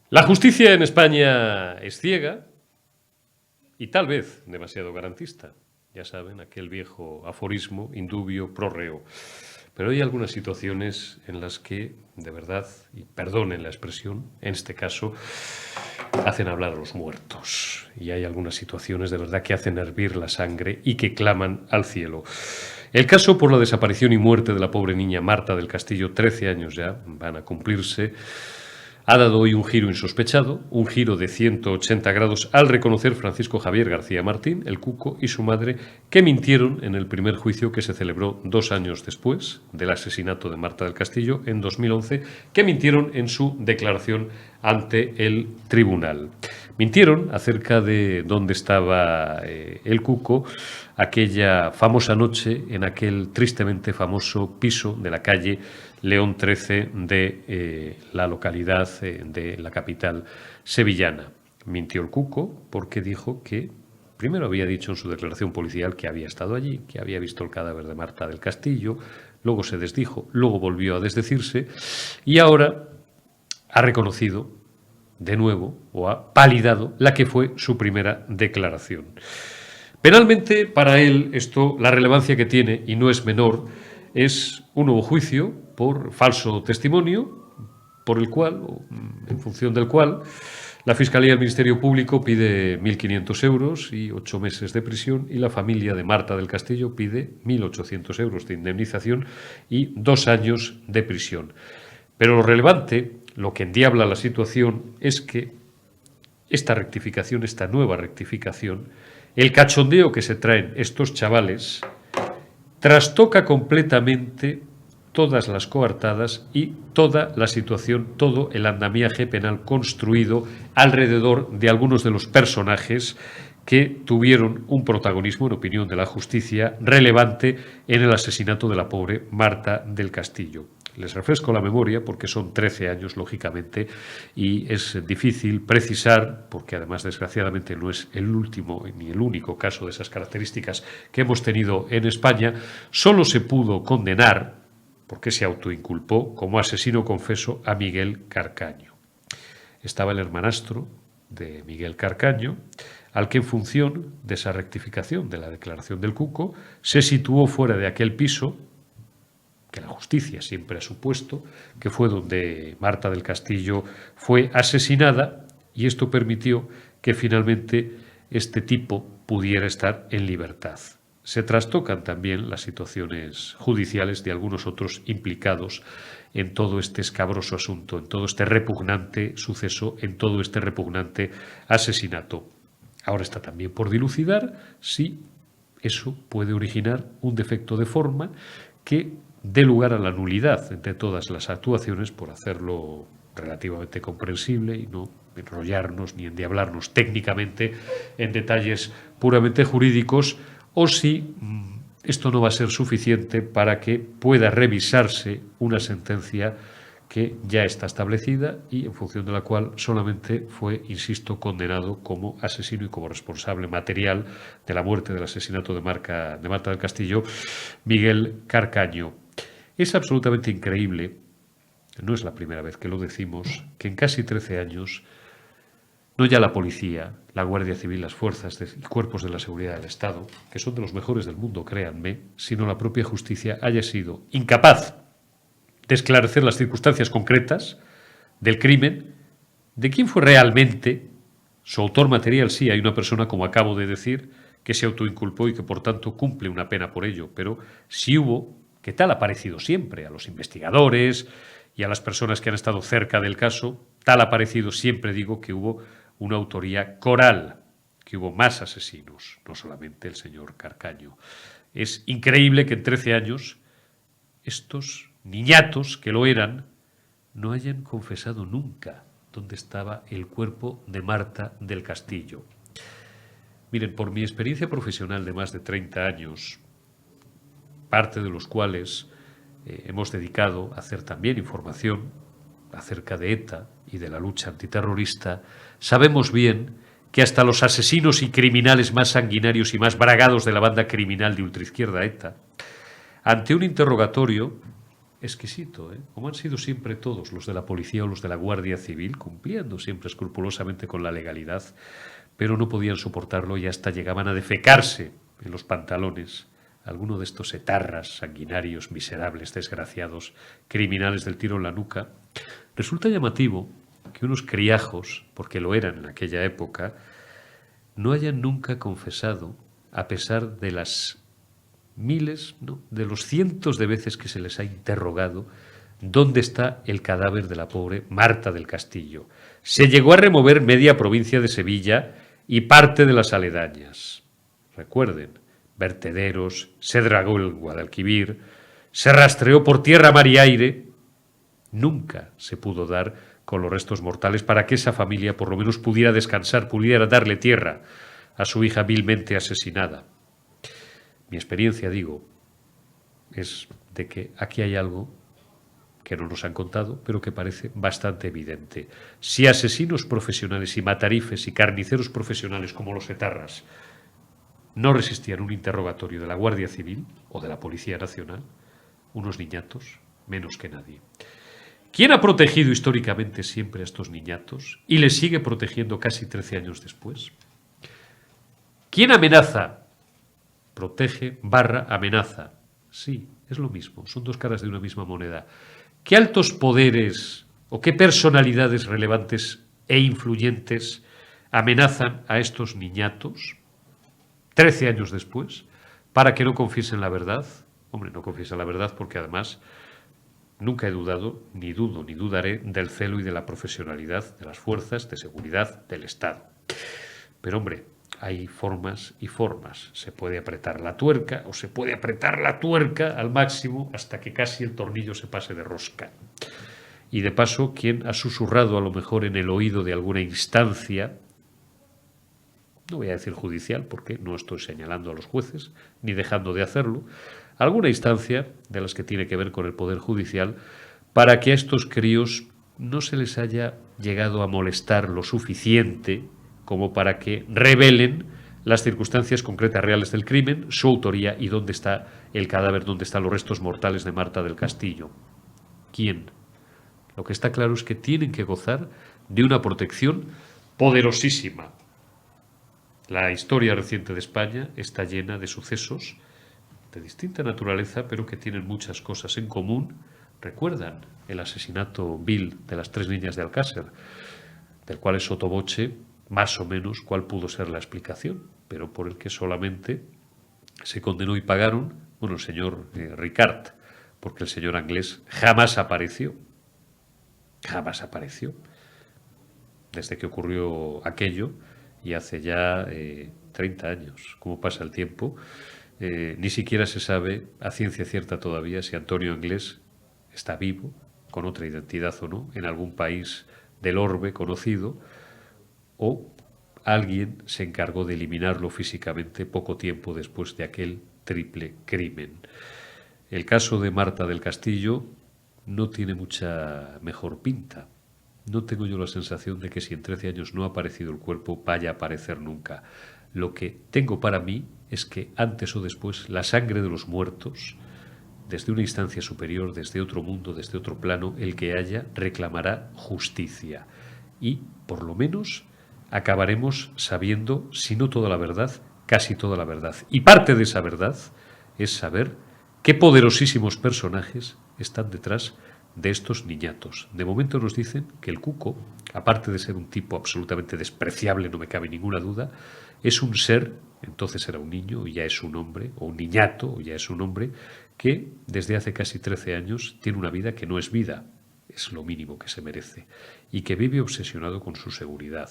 La justicia en España es ciega y tal vez demasiado garantista. Ya saben, aquel viejo aforismo, indubio pro reo. Pero hay algunas situaciones en las que, de verdad, y perdonen la expresión, en este caso, hacen hablar a los muertos. Y hay algunas situaciones de verdad que hacen hervir la sangre y que claman al cielo. El caso por la desaparición y muerte de la pobre niña Marta del Castillo, 13 años ya, van a cumplirse, ha dado hoy un giro insospechado, un giro de 180 grados al reconocer Francisco Javier García Martín, el Cuco, y su madre, que mintieron en el primer juicio que se celebró 2 años después del asesinato de Marta del Castillo, en 2011, que mintieron en su declaración ante el tribunal. Mintieron acerca de dónde estaba el Cuco aquella famosa noche en aquel tristemente famoso piso de la calle León 13 de la localidad de la capital sevillana. Mintió el Cuco porque dijo que primero había dicho en su declaración policial que había estado allí, que había visto el cadáver de Marta del Castillo, luego se desdijo, luego volvió a desdecirse y ahora ha reconocido de nuevo o ha validado la que fue su primera declaración. Penalmente, para él, esto, la relevancia que tiene, y no es menor, es un nuevo juicio por falso testimonio, por el cual, o en función del cual, la Fiscalía del Ministerio Público pide 1.500 euros y 8 meses de prisión, y la familia de Marta del Castillo pide 1.800 euros de indemnización y 2 años de prisión. Pero lo relevante, lo que endiabla la situación, es que esta rectificación, esta nueva rectificación, el cachondeo que se traen estos chavales, trastoca completamente todas las coartadas y toda la situación, todo el andamiaje penal construido alrededor de algunos de los personajes que tuvieron un protagonismo, en opinión de la justicia, relevante en el asesinato de la pobre Marta del Castillo. Les refresco la memoria porque son 13 años, lógicamente, y es difícil precisar, porque además, desgraciadamente, no es el último ni el único caso de esas características que hemos tenido en España. Solo se pudo condenar, porque se autoinculpó, como asesino confeso a Miguel Carcaño. Estaba el hermanastro de Miguel Carcaño, al que en función de esa rectificación de la declaración del Cuco se situó fuera de aquel piso que la justicia siempre ha supuesto que fue donde Marta del Castillo fue asesinada, y esto permitió que finalmente este tipo pudiera estar en libertad. Se trastocan también las situaciones judiciales de algunos otros implicados en todo este escabroso asunto, en todo este repugnante suceso, en todo este repugnante asesinato. Ahora está también por dilucidar si eso puede originar un defecto de forma que dé lugar a la nulidad de todas las actuaciones, por hacerlo relativamente comprensible y no enrollarnos ni endiablarnos técnicamente en detalles puramente jurídicos, o si esto no va a ser suficiente para que pueda revisarse una sentencia que ya está establecida y en función de la cual solamente fue, insisto, condenado como asesino y como responsable material de la muerte, del asesinato de Marta del Castillo, Miguel Carcaño. Es absolutamente increíble, no es la primera vez que lo decimos, que en casi 13 años no ya la policía, la Guardia Civil, las fuerzas y cuerpos de la seguridad del Estado, que son de los mejores del mundo, créanme, sino la propia justicia haya sido incapaz de esclarecer las circunstancias concretas del crimen, de quién fue realmente su autor material. Sí, hay una persona, como acabo de decir, que se autoinculpó y que por tanto cumple una pena por ello, pero si hubo, que tal ha parecido siempre a los investigadores y a las personas que han estado cerca del caso, tal ha parecido siempre, digo, que hubo una autoría coral, que hubo más asesinos, no solamente el señor Carcaño. Es increíble que en 13 años estos niñatos que lo eran no hayan confesado nunca dónde estaba el cuerpo de Marta del Castillo. Miren, por mi experiencia profesional de más de 30 años, parte de los cuales hemos dedicado a hacer también información acerca de ETA y de la lucha antiterrorista, sabemos bien que hasta los asesinos y criminales más sanguinarios y más bragados de la banda criminal de ultraizquierda ETA, ante un interrogatorio exquisito, como han sido siempre todos los de la policía o los de la Guardia Civil, cumpliendo siempre escrupulosamente con la legalidad, pero no podían soportarlo y hasta llegaban a defecarse en los pantalones alguno de estos etarras, sanguinarios, miserables, desgraciados, criminales del tiro en la nuca. Resulta llamativo que unos criajos, porque lo eran en aquella época, no hayan nunca confesado, a pesar de las miles, no, de los cientos de veces que se les ha interrogado, dónde está el cadáver de la pobre Marta del Castillo. Se llegó a remover media provincia de Sevilla y parte de las aledañas. Recuerden, vertederos, se dragó el Guadalquivir, se rastreó por tierra, mar y aire. Nunca se pudo dar con los restos mortales para que esa familia por lo menos pudiera descansar, pudiera darle tierra a su hija vilmente asesinada. Mi experiencia, digo, es de que aquí hay algo que no nos han contado, pero que parece bastante evidente. Si asesinos profesionales y matarifes y carniceros profesionales como los etarras no resistían un interrogatorio de la Guardia Civil o de la Policía Nacional, unos niñatos menos que nadie. ¿Quién ha protegido históricamente siempre a estos niñatos y les sigue protegiendo casi 13 años después? ¿Quién amenaza? Protege / amenaza. Sí, es lo mismo, son dos caras de una misma moneda. ¿Qué altos poderes o qué personalidades relevantes e influyentes amenazan a estos niñatos 13 años después para que no confiesen la verdad? Hombre, no confiesen la verdad porque además nunca he dudado, ni dudo, ni dudaré del celo y de la profesionalidad de las fuerzas de seguridad del Estado. Pero hombre, hay formas y formas. Se puede apretar la tuerca o se puede apretar la tuerca al máximo hasta que casi el tornillo se pase de rosca. Y de paso, quien ha susurrado a lo mejor en el oído de alguna instancia, no voy a decir judicial porque no estoy señalando a los jueces ni dejando de hacerlo, alguna instancia de las que tiene que ver con el Poder Judicial para que a estos críos no se les haya llegado a molestar lo suficiente como para que revelen las circunstancias concretas reales del crimen, su autoría y dónde está el cadáver, dónde están los restos mortales de Marta del Castillo. ¿Quién? Lo que está claro es que tienen que gozar de una protección poderosísima. La historia reciente de España está llena de sucesos de distinta naturaleza, pero que tienen muchas cosas en común. ¿Recuerdan el asesinato vil de las 3 niñas de Alcácer? Del cual es sotoboche más o menos cuál pudo ser la explicación, pero por el que solamente se condenó y pagaron, bueno, el señor Ricard, porque el señor Anglés jamás apareció. Jamás apareció. Desde que ocurrió aquello, y hace ya 30 años, como pasa el tiempo, ni siquiera se sabe a ciencia cierta todavía si Antonio Anglés está vivo, con otra identidad o no, en algún país del orbe conocido, o alguien se encargó de eliminarlo físicamente poco tiempo después de aquel triple crimen. El caso de Marta del Castillo no tiene mucha mejor pinta. No tengo yo la sensación de que si en 13 años no ha aparecido el cuerpo, vaya a aparecer nunca. Lo que tengo para mí es que antes o después la sangre de los muertos, desde una instancia superior, desde otro mundo, desde otro plano, el que haya, reclamará justicia. Y, por lo menos, acabaremos sabiendo, si no toda la verdad, casi toda la verdad. Y parte de esa verdad es saber qué poderosísimos personajes están detrás de estos niñatos. De momento nos dicen que el Cuco, aparte de ser un tipo absolutamente despreciable, no me cabe ninguna duda, es un ser, entonces era un niño, y ya es un hombre, o un niñato, o ya es un hombre, que desde hace casi 13 años tiene una vida que no es vida, es lo mínimo que se merece, y que vive obsesionado con su seguridad,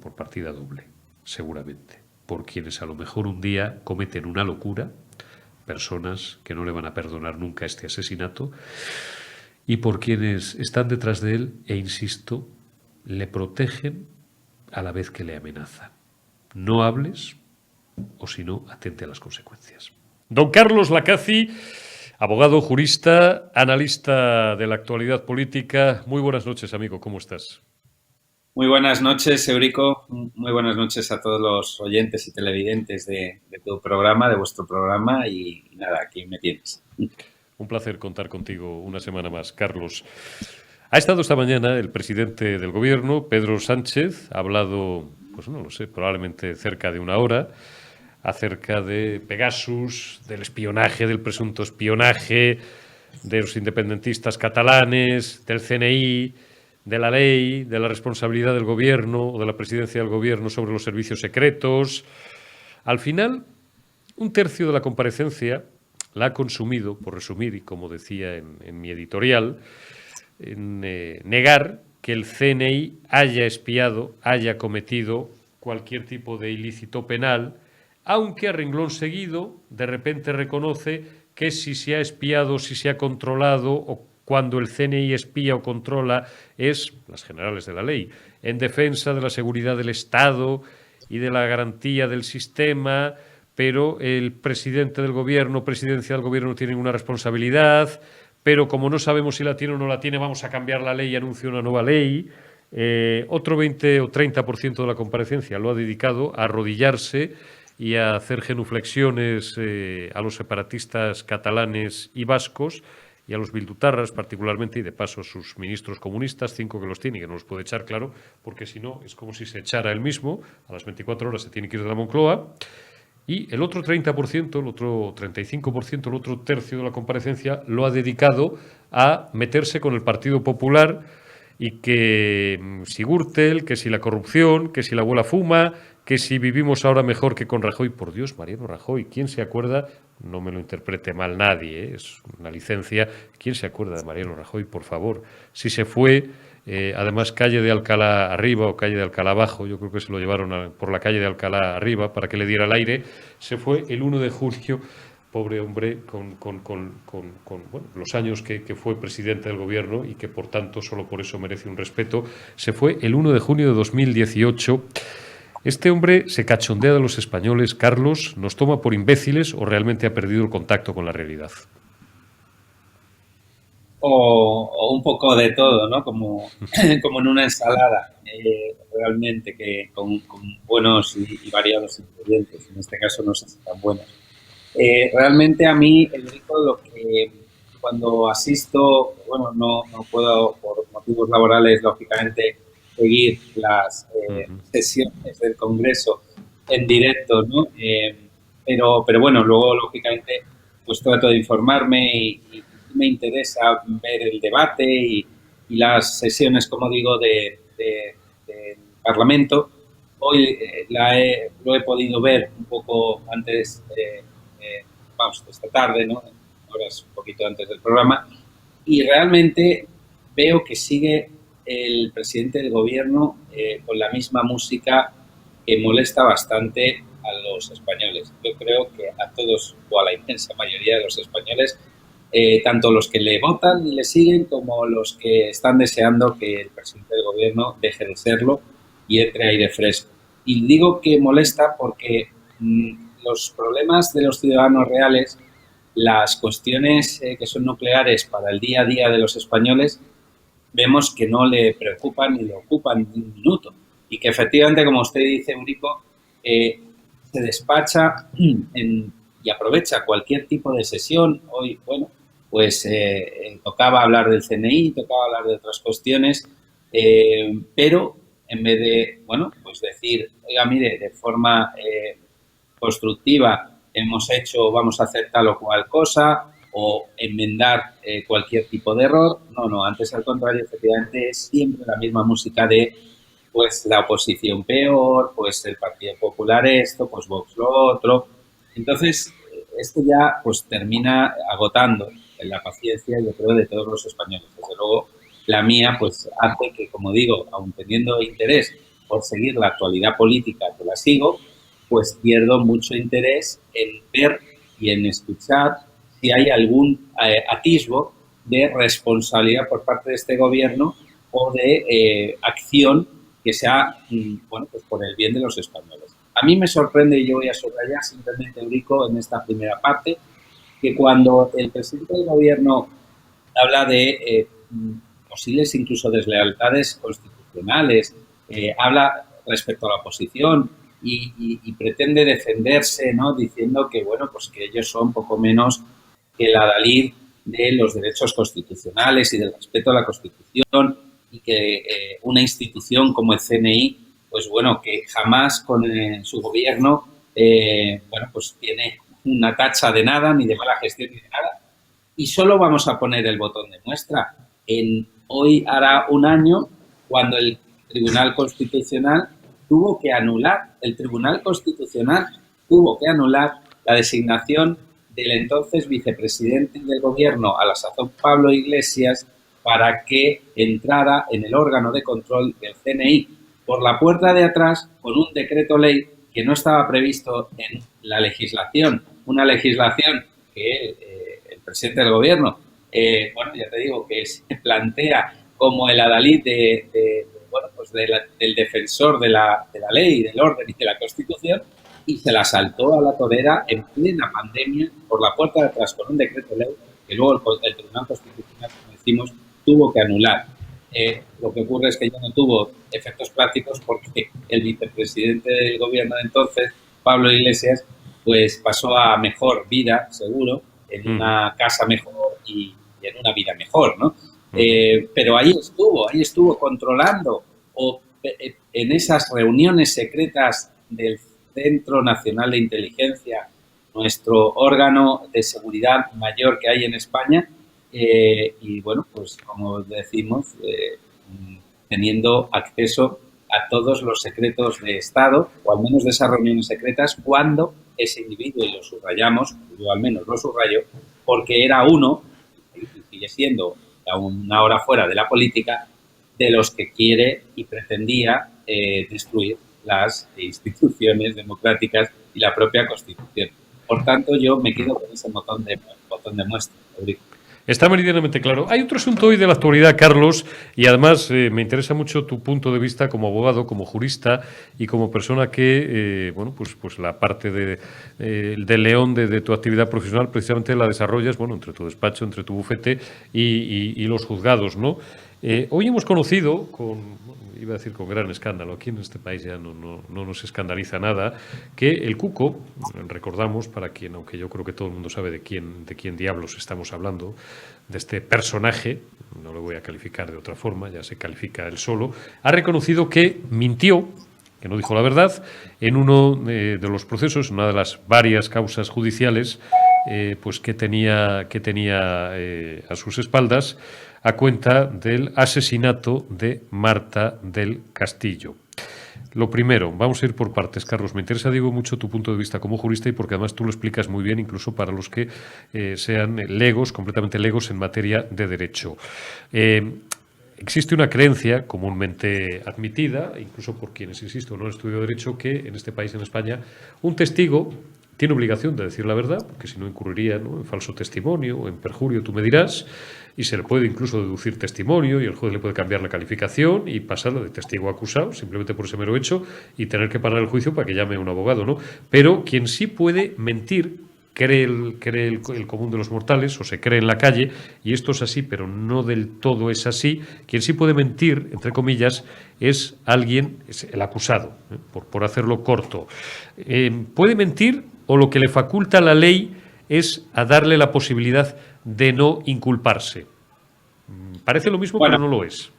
por partida doble, seguramente, por quienes a lo mejor un día cometen una locura, personas que no le van a perdonar nunca este asesinato, y por quienes están detrás de él e, insisto, le protegen a la vez que le amenazan. No hables o si no, atente a las consecuencias. Don Carlos Lacaci Abogado, jurista, analista de la actualidad política. Muy buenas noches, amigo. ¿Cómo estás? Muy buenas noches, Eurico. Muy buenas noches a todos los oyentes y televidentes de tu programa, de vuestro programa. Y nada, aquí me tienes. Un placer contar contigo una semana más, Carlos. Ha estado esta mañana el presidente del gobierno, Pedro Sánchez, ha hablado, pues no lo sé, probablemente cerca de una hora, acerca de Pegasus, del espionaje, del presunto espionaje, de los independentistas catalanes, del CNI, de la ley, de la responsabilidad del gobierno o de la presidencia del gobierno sobre los servicios secretos. Al final, un tercio de la comparecencia la ha consumido, por resumir, y como decía en mi editorial, en negar que el CNI haya espiado, haya cometido cualquier tipo de ilícito penal, aunque a renglón seguido de repente reconoce que si se ha espiado, si se ha controlado o cuando el CNI espía o controla es, las generales de la ley, en defensa de la seguridad del Estado y de la garantía del sistema, pero el presidente del gobierno, presidencia del gobierno tienen una responsabilidad, pero como no sabemos si la tiene o no la tiene, vamos a cambiar la ley y anuncia una nueva ley. Otro 20 o 30% de la comparecencia lo ha dedicado a arrodillarse y a hacer genuflexiones a los separatistas catalanes y vascos y a los bildutarras particularmente, y de paso a sus ministros comunistas, 5 que los tiene y que no los puede echar, claro, porque si no es como si se echara él mismo, a las 24 horas se tiene que ir de la Moncloa. Y el otro 30%, el otro 35%, el otro tercio de la comparecencia lo ha dedicado a meterse con el Partido Popular y que si Gürtel, que si la corrupción, que si la abuela fuma, que si vivimos ahora mejor que con Rajoy. Por Dios, Mariano Rajoy, ¿quién se acuerda? No me lo interprete mal nadie, ¿eh? Es una licencia. ¿Quién se acuerda de Mariano Rajoy, por favor? Si se fue, además, calle de Alcalá arriba o calle de Alcalá abajo, yo creo que se lo llevaron por la calle de Alcalá arriba para que le diera el aire, se fue el 1 de julio, pobre hombre, con bueno, los años que fue presidente del gobierno y que por tanto solo por eso merece un respeto, se fue el 1 de junio de 2018. Este hombre se cachondea de los españoles, Carlos, nos toma por imbéciles o realmente ha perdido el contacto con la realidad. O un poco de todo, ¿no? Como en una ensalada, realmente, que con buenos y variados ingredientes. En este caso no sé si tan buenos. Realmente a mí, Enrico, lo que cuando asisto, bueno, no puedo por motivos laborales, lógicamente, seguir las sesiones del Congreso en directo, ¿no? Pero bueno, luego, lógicamente, pues trato de informarme y me interesa ver el debate y las sesiones, como digo, del Parlamento. Hoy lo he podido ver un poco antes, vamos, esta tarde, ¿no? Horas un poquito antes del programa, y realmente veo que sigue el presidente del gobierno con la misma música que molesta bastante a los españoles. Yo creo que a todos, o a la inmensa mayoría de los españoles, tanto los que le votan y le siguen como los que están deseando que el presidente del gobierno deje de serlo y entre aire fresco. Y digo que molesta porque los problemas de los ciudadanos reales, las cuestiones que son nucleares para el día a día de los españoles, vemos que no le preocupan ni le ocupan ni un minuto. Y que efectivamente, como usted dice, Eurico, se despacha y aprovecha cualquier tipo de sesión. Hoy, bueno, pues tocaba hablar del CNI, tocaba hablar de otras cuestiones, pero en vez de, bueno, pues decir, oiga, mire, de forma constructiva hemos hecho, vamos a hacer tal o cual cosa, o enmendar cualquier tipo de error. No, antes al contrario, efectivamente es siempre la misma música de pues la oposición peor, pues el Partido Popular esto, pues Vox lo otro. Entonces, esto ya pues termina agotando en la paciencia, yo creo, de todos los españoles. Desde luego, la mía pues hace que, como digo, aun teniendo interés por seguir la actualidad política, que la sigo, pues pierdo mucho interés en ver y en escuchar si hay algún atisbo de responsabilidad por parte de este gobierno o de acción que sea, bueno, pues por el bien de los españoles. A mí me sorprende, y yo voy a subrayar simplemente, Eurico, en esta primera parte, que cuando el presidente del gobierno habla de posibles incluso deslealtades constitucionales, habla respecto a la oposición y pretende defenderse, ¿no? Diciendo que, bueno, pues que ellos son poco menos que el adalid de los derechos constitucionales y del respeto a la Constitución, y que una institución como el CNI, pues bueno, que jamás con su gobierno, bueno, pues tiene una tacha de nada, ni de mala gestión, ni de nada. Y solo vamos a poner el botón de muestra. Hoy hará un año cuando el Tribunal Constitucional tuvo que anular la designación del entonces vicepresidente del gobierno, a la sazón Pablo Iglesias, para que entrara en el órgano de control del CNI por la puerta de atrás con un decreto ley que no estaba previsto en la legislación, una legislación que el presidente del gobierno, bueno, ya te digo, que se plantea como el adalid bueno, pues del defensor de la ley, del orden y de la Constitución, y se la saltó a la torera en plena pandemia por la puerta de atrás con un decreto ley que luego el Tribunal Constitucional, como decimos, tuvo que anular. Lo que ocurre es que ya no tuvo efectos prácticos porque el vicepresidente del gobierno de entonces, Pablo Iglesias, pues pasó a mejor vida, seguro, en una casa mejor y en una vida mejor, ¿no? Pero ahí estuvo controlando, o en esas reuniones secretas del Centro Nacional de Inteligencia, nuestro órgano de seguridad mayor que hay en España, y bueno, pues como decimos, teniendo acceso a todos los secretos de Estado, o al menos de esas reuniones secretas, cuando ese individuo, y lo subrayamos, yo al menos lo subrayo, porque era uno, y sigue siendo aún una hora fuera de la política, de los que quiere y pretendía destruir las instituciones democráticas y la propia Constitución. Por tanto, yo me quedo con ese botón de muestra, Rodrigo. Está meridianamente claro. Hay otro asunto hoy de la actualidad, Carlos, y además me interesa mucho tu punto de vista como abogado, como jurista y como persona que, bueno, pues la parte del león de tu actividad profesional precisamente la desarrollas, bueno, entre tu despacho, entre tu bufete y los juzgados, ¿no? Hoy hemos conocido iba a decir con gran escándalo, aquí en este país ya no nos escandaliza nada, que el Cuco, recordamos, para quien, aunque yo creo que todo el mundo sabe de quién diablos estamos hablando, de este personaje, no lo voy a calificar de otra forma, ya se califica él solo, ha reconocido que mintió, que no dijo la verdad, en uno de los procesos, una de las varias causas judiciales, pues que tenía a sus espaldas, a cuenta del asesinato de Marta del Castillo. Lo primero, vamos a ir por partes, Carlos. Me interesa, digo, mucho tu punto de vista como jurista y porque además tú lo explicas muy bien, incluso para los que sean legos, completamente legos en materia de derecho. Existe una creencia comúnmente admitida, incluso por quienes, insisto, no han estudiado derecho, que en este país, en España, un testigo tiene obligación de decir la verdad, porque si no incurriría, ¿no?, en falso testimonio o en perjurio, tú me dirás, y se le puede incluso deducir testimonio y el juez le puede cambiar la calificación y pasarla de testigo a acusado, simplemente por ese mero hecho, y tener que parar el juicio para que llame a un abogado, ¿no? Pero quien sí puede mentir, cree el común de los mortales, o se cree en la calle, y esto es así, pero no del todo es así. Quien sí puede mentir, entre comillas, es alguien, es el acusado, por hacerlo corto. Puede mentir, o lo que le faculta la ley es a darle la posibilidad de no inculparse. Parece lo mismo, bueno, pero no lo es.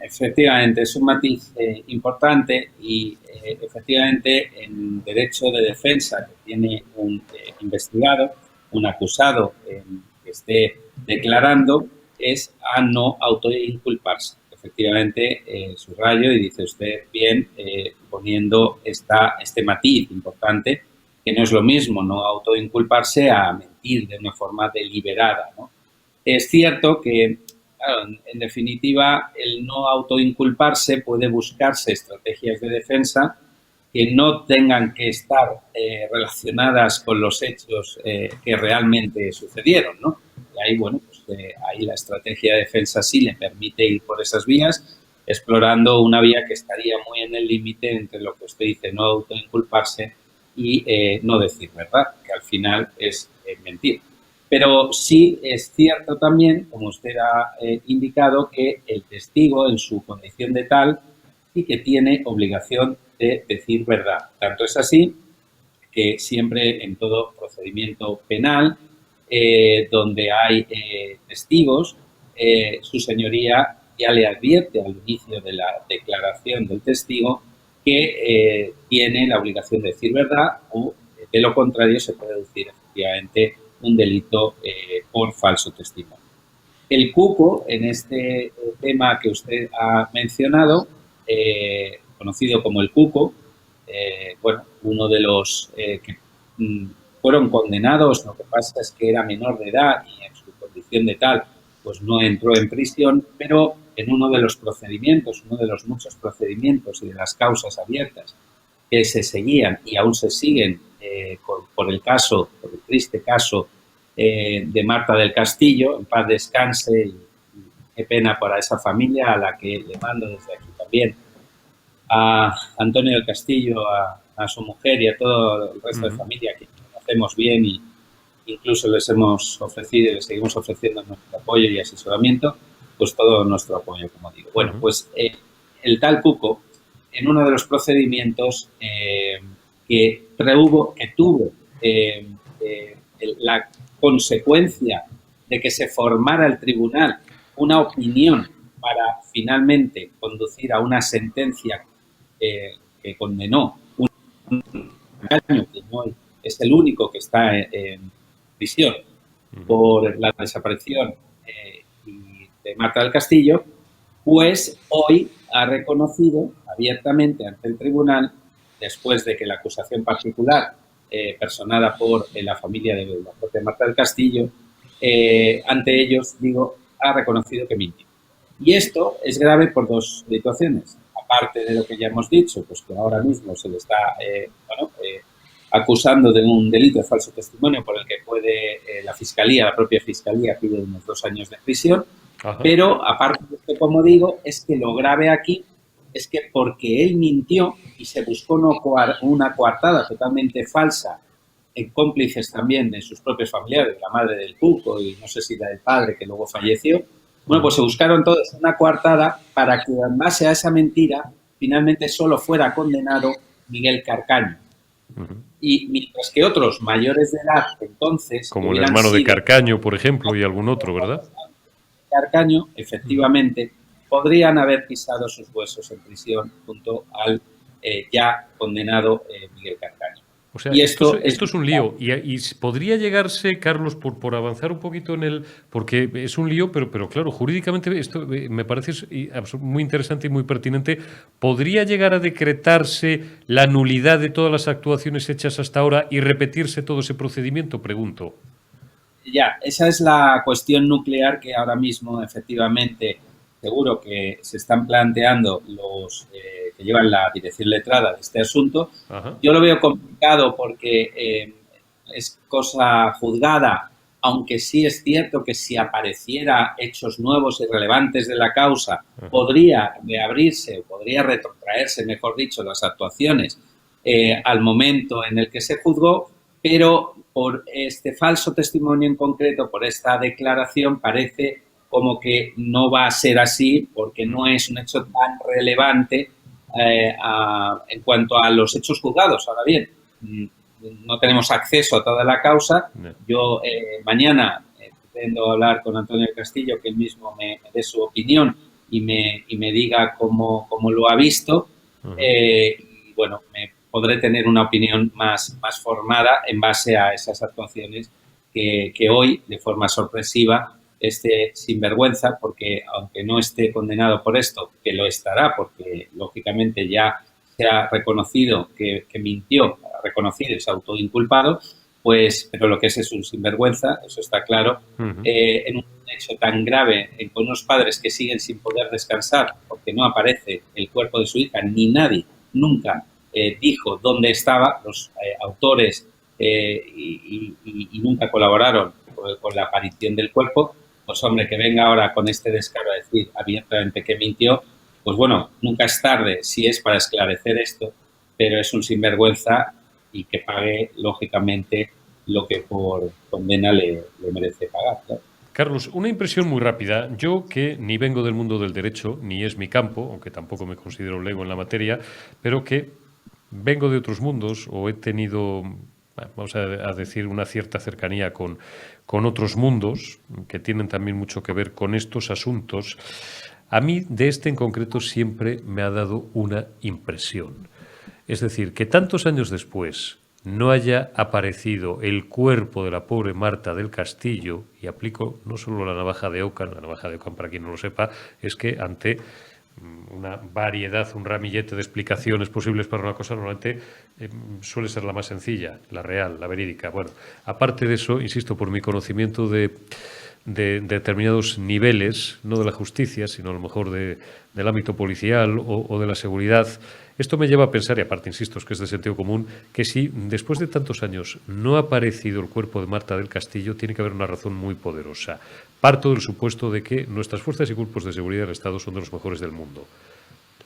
Efectivamente, es un matiz importante y efectivamente en derecho de defensa que tiene un investigado, un acusado que esté declarando, es a no autoinculparse. Efectivamente, subrayo y dice usted bien, poniendo este matiz importante, que no es lo mismo no autoinculparse a mentir de una forma deliberada, ¿no? Es cierto que, claro, en definitiva, el no autoinculparse puede buscarse estrategias de defensa que no tengan que estar relacionadas con los hechos que realmente sucedieron, ¿no? Y ahí, bueno, pues ahí la estrategia de defensa sí le permite ir por esas vías, explorando una vía que estaría muy en el límite entre lo que usted dice, no autoinculparse y no decir verdad, que al final es mentir. Pero sí es cierto también, como usted ha indicado, que el testigo, en su condición de tal, sí que tiene obligación de decir verdad. Tanto es así que siempre en todo procedimiento penal, donde hay testigos, su señoría ya le advierte al inicio de la declaración del testigo que tiene la obligación de decir verdad o, de lo contrario, se puede deducir efectivamente un delito por falso testimonio. El cuco, en este tema que usted ha mencionado, conocido como el cuco, bueno, uno de los que fueron condenados, lo que pasa es que era menor de edad y en su condición de tal, pues no entró en prisión, pero en uno de los procedimientos, uno de los muchos procedimientos y de las causas abiertas que se seguían y aún se siguen por el caso, por el triste caso de Marta del Castillo, en paz descanse y qué pena para esa familia a la que le mando desde aquí también a Antonio del Castillo, a su mujer y a todo el resto de familia que conocemos bien y incluso les hemos ofrecido y les seguimos ofreciendo nuestro apoyo y asesoramiento, pues todo nuestro apoyo, como digo. Bueno, pues el tal Cuco, en uno de los procedimientos que tuvo la consecuencia de que se formara el tribunal una opinión para finalmente conducir a una sentencia que condenó un año, que no es el único que está en prisión por la desaparición de Marta del Castillo, pues hoy ha reconocido abiertamente ante el tribunal, después de que la acusación particular personada por la familia de la propia Marta del Castillo, ante ellos, ha reconocido que mintió. Y esto es grave por dos situaciones. Aparte de lo que ya hemos dicho, pues que ahora mismo se le está acusando de un delito de falso testimonio por el que puede la propia Fiscalía pide unos 2 años de prisión. Ajá. Pero aparte de esto, como digo, es que lo grave aquí es que porque él mintió y se buscó una coartada totalmente falsa en cómplices también de sus propios familiares, de la madre del Cuco y no sé si la del padre que luego falleció, bueno, pues se buscaron todos una coartada para que en base a esa mentira finalmente solo fuera condenado Miguel Carcaño. Y mientras que otros mayores de edad entonces... Como el hermano de Carcaño, por ejemplo, y algún otro, ¿verdad? Carcaño, efectivamente, podrían haber pisado sus huesos en prisión junto al ya condenado Miguel Carcaño. O sea, y esto es un lío. Y podría llegarse, Carlos, por avanzar un poquito en el... Porque es un lío, pero claro, jurídicamente esto me parece muy interesante y muy pertinente. ¿Podría llegar a decretarse la nulidad de todas las actuaciones hechas hasta ahora y repetirse todo ese procedimiento? Pregunto. Ya, esa es la cuestión nuclear que ahora mismo, efectivamente, seguro que se están planteando los que llevan la dirección letrada de este asunto. Ajá. Yo lo veo complicado porque es cosa juzgada, aunque sí es cierto que si apareciera hechos nuevos y relevantes de la causa, ajá, podría reabrirse, podría retrotraerse, mejor dicho, las actuaciones al momento en el que se juzgó, pero por este falso testimonio en concreto, por esta declaración, parece como que no va a ser así porque no es un hecho tan relevante en cuanto a los hechos juzgados. Ahora bien, no tenemos acceso a toda la causa. Yo mañana pretendo hablar con Antonio del Castillo, que él mismo me dé su opinión y me diga cómo lo ha visto. Y bueno, podré tener una opinión más formada en base a esas actuaciones que hoy, de forma sorpresiva, este sinvergüenza, porque aunque no esté condenado por esto, que lo estará, porque lógicamente ya se ha reconocido que mintió, ha reconocido y se ha autoinculpado, pues, pero lo que es un sinvergüenza, eso está claro, en un hecho tan grave, con unos padres que siguen sin poder descansar porque no aparece el cuerpo de su hija, ni nadie nunca dijo dónde estaba, los autores y nunca colaboraron con la aparición del cuerpo. Pues hombre, que venga ahora con este descaro a decir abiertamente que mintió, pues bueno, nunca es tarde si es para esclarecer esto, pero es un sinvergüenza y que pague, lógicamente, lo que por condena le merece pagar, ¿no? Carlos, una impresión muy rápida. Yo, que ni vengo del mundo del derecho, ni es mi campo, aunque tampoco me considero lego en la materia, pero que vengo de otros mundos o he tenido, vamos a decir, una cierta cercanía con otros mundos que tienen también mucho que ver con estos asuntos. A mí, de este en concreto, siempre me ha dado una impresión. Es decir, que tantos años después no haya aparecido el cuerpo de la pobre Marta del Castillo, y aplico no solo la navaja de Ockham, para quien no lo sepa, es que ante una variedad, un ramillete de explicaciones posibles para una cosa, normalmente suele ser la más sencilla, la real, la verídica. Bueno, aparte de eso, insisto, por mi conocimiento de determinados niveles, no de la justicia, sino a lo mejor del ámbito policial o de la seguridad. Esto me lleva a pensar, y aparte insisto, es que es de sentido común, que si después de tantos años no ha aparecido el cuerpo de Marta del Castillo, tiene que haber una razón muy poderosa. Parto del supuesto de que nuestras fuerzas y cuerpos de seguridad del Estado son de los mejores del mundo.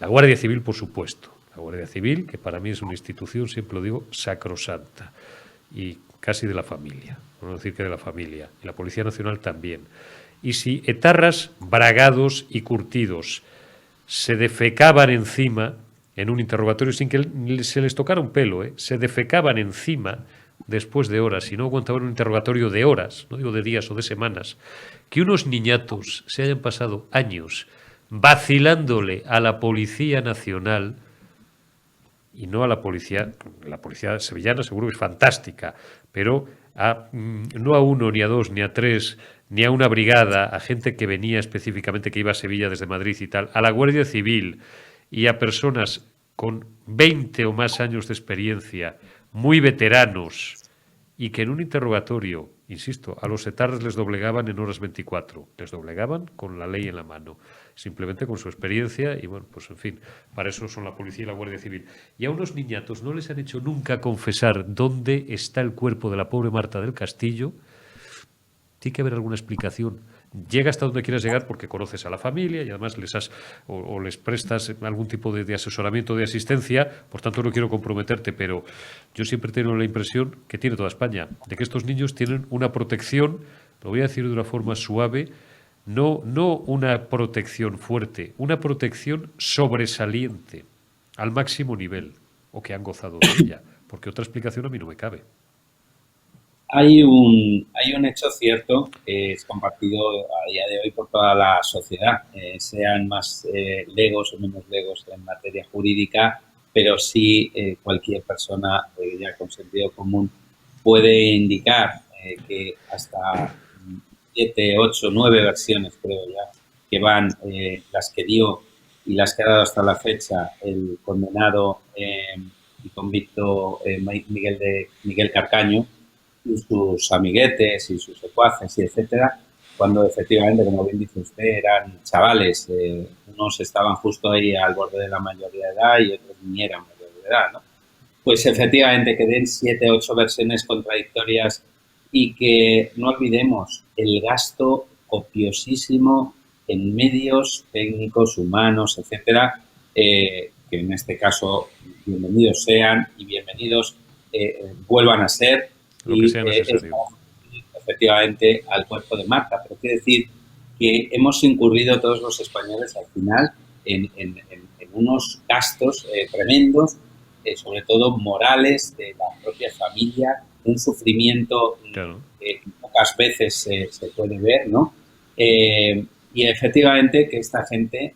La Guardia Civil, por supuesto. La Guardia Civil, que para mí es una institución, siempre lo digo, sacrosanta. Y casi de la familia, no decir que de la familia, y la Policía Nacional también. Y si etarras bragados y curtidos se defecaban encima en un interrogatorio sin que se les tocara un pelo, se defecaban encima después de horas y no aguantaban un interrogatorio de horas, no digo de días o de semanas, que unos niñatos se hayan pasado años vacilándole a la Policía Nacional y no a la policía sevillana seguro que es fantástica, pero no a uno, ni a dos, ni a tres, ni a una brigada, a gente que venía específicamente, que iba a Sevilla desde Madrid y tal, a la Guardia Civil y a personas con 20 o más años de experiencia, muy veteranos, y que en un interrogatorio, insisto, a los etarras les doblegaban en horas 24, les doblegaban con la ley en la mano, simplemente con su experiencia y bueno, pues en fin, para eso son la policía y la Guardia Civil. Y a unos niñatos no les han hecho nunca confesar dónde está el cuerpo de la pobre Marta del Castillo. Tiene que haber alguna explicación. Llega hasta donde quieras llegar porque conoces a la familia y además les has o les prestas algún tipo de asesoramiento, de asistencia, por tanto no quiero comprometerte, pero yo siempre tengo la impresión que tiene toda España, de que estos niños tienen una protección, lo voy a decir de una forma suave, no una protección fuerte, una protección sobresaliente, al máximo nivel, o que han gozado de ella, porque otra explicación a mí no me cabe. Hay un hecho cierto que es compartido a día de hoy por toda la sociedad, sean más legos o menos legos en materia jurídica, pero sí cualquier persona ya con sentido común puede indicar que hasta 7, 8, 9 versiones, creo ya, que van las que dio y las que ha dado hasta la fecha el condenado y convicto Miguel Carcaño, y sus amiguetes y sus secuaces y etcétera, cuando efectivamente, como bien dice usted, eran chavales, unos estaban justo ahí al borde de la mayoría de edad y otros ni eran mayor de edad, ¿no? Pues efectivamente que den 7, 8 versiones contradictorias y que no olvidemos el gasto copiosísimo en medios técnicos, humanos, etcétera, que en este caso bienvenidos sean y bienvenidos vuelvan a ser Lo que sea necesario. Efectivamente al cuerpo de Marta. Pero quiere decir que hemos incurrido todos los españoles al final en unos gastos tremendos, sobre todo morales, de la propia familia, un sufrimiento Claro. que pocas veces se puede ver, ¿no? Y efectivamente que esta gente,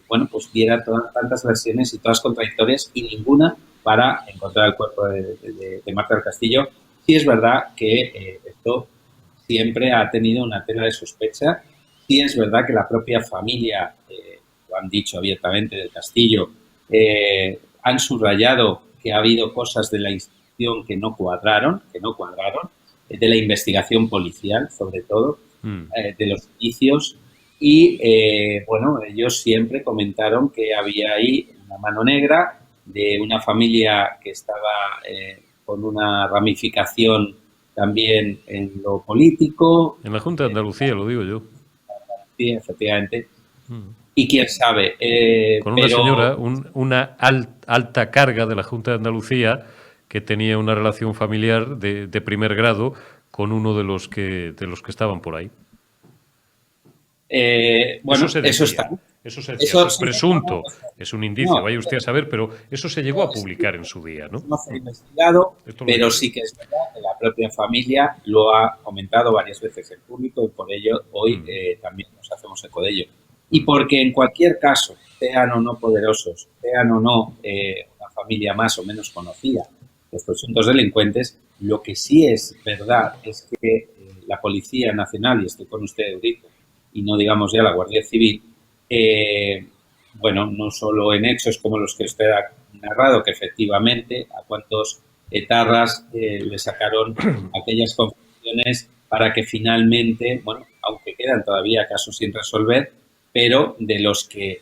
bueno, pues diera tantas versiones y todas contradictorias y ninguna para encontrar el cuerpo de Marta del Castillo. Sí es verdad que esto siempre ha tenido una tela de sospecha. Sí es verdad que la propia familia, lo han dicho abiertamente del Castillo, han subrayado que ha habido cosas de la institución que no cuadraron, de la investigación policial, sobre todo, de los indicios. Y, bueno, ellos siempre comentaron que había ahí una mano negra de una familia que estaba con una ramificación también en lo político. En la Junta de Andalucía, lo digo yo. Sí, efectivamente. Y quién sabe. Con una señora, una alta carga de la Junta de Andalucía que tenía una relación familiar de primer grado con uno de los que estaban por ahí. Bueno, eso se eso decía, está. eso se decía, Eso es sí, presunto, es un indicio, no, vaya usted a saber, pero eso se llegó a publicar en su día, ¿no? no se ha investigado, Esto lo pero digo yo. sí que es verdad que la propia familia lo ha comentado varias veces en público y por ello hoy también nos hacemos eco de ello. Y porque en cualquier caso, sean o no poderosos, sean o no una familia más o menos conocida, los presuntos delincuentes, lo que sí es verdad es que la Policía Nacional, y estoy con usted, Eurico, y no digamos ya la Guardia Civil, bueno, no solo en hechos como los que usted ha narrado, que efectivamente a cuántos etarras le sacaron aquellas confesiones para que finalmente, bueno, aunque quedan todavía casos sin resolver, pero de los que,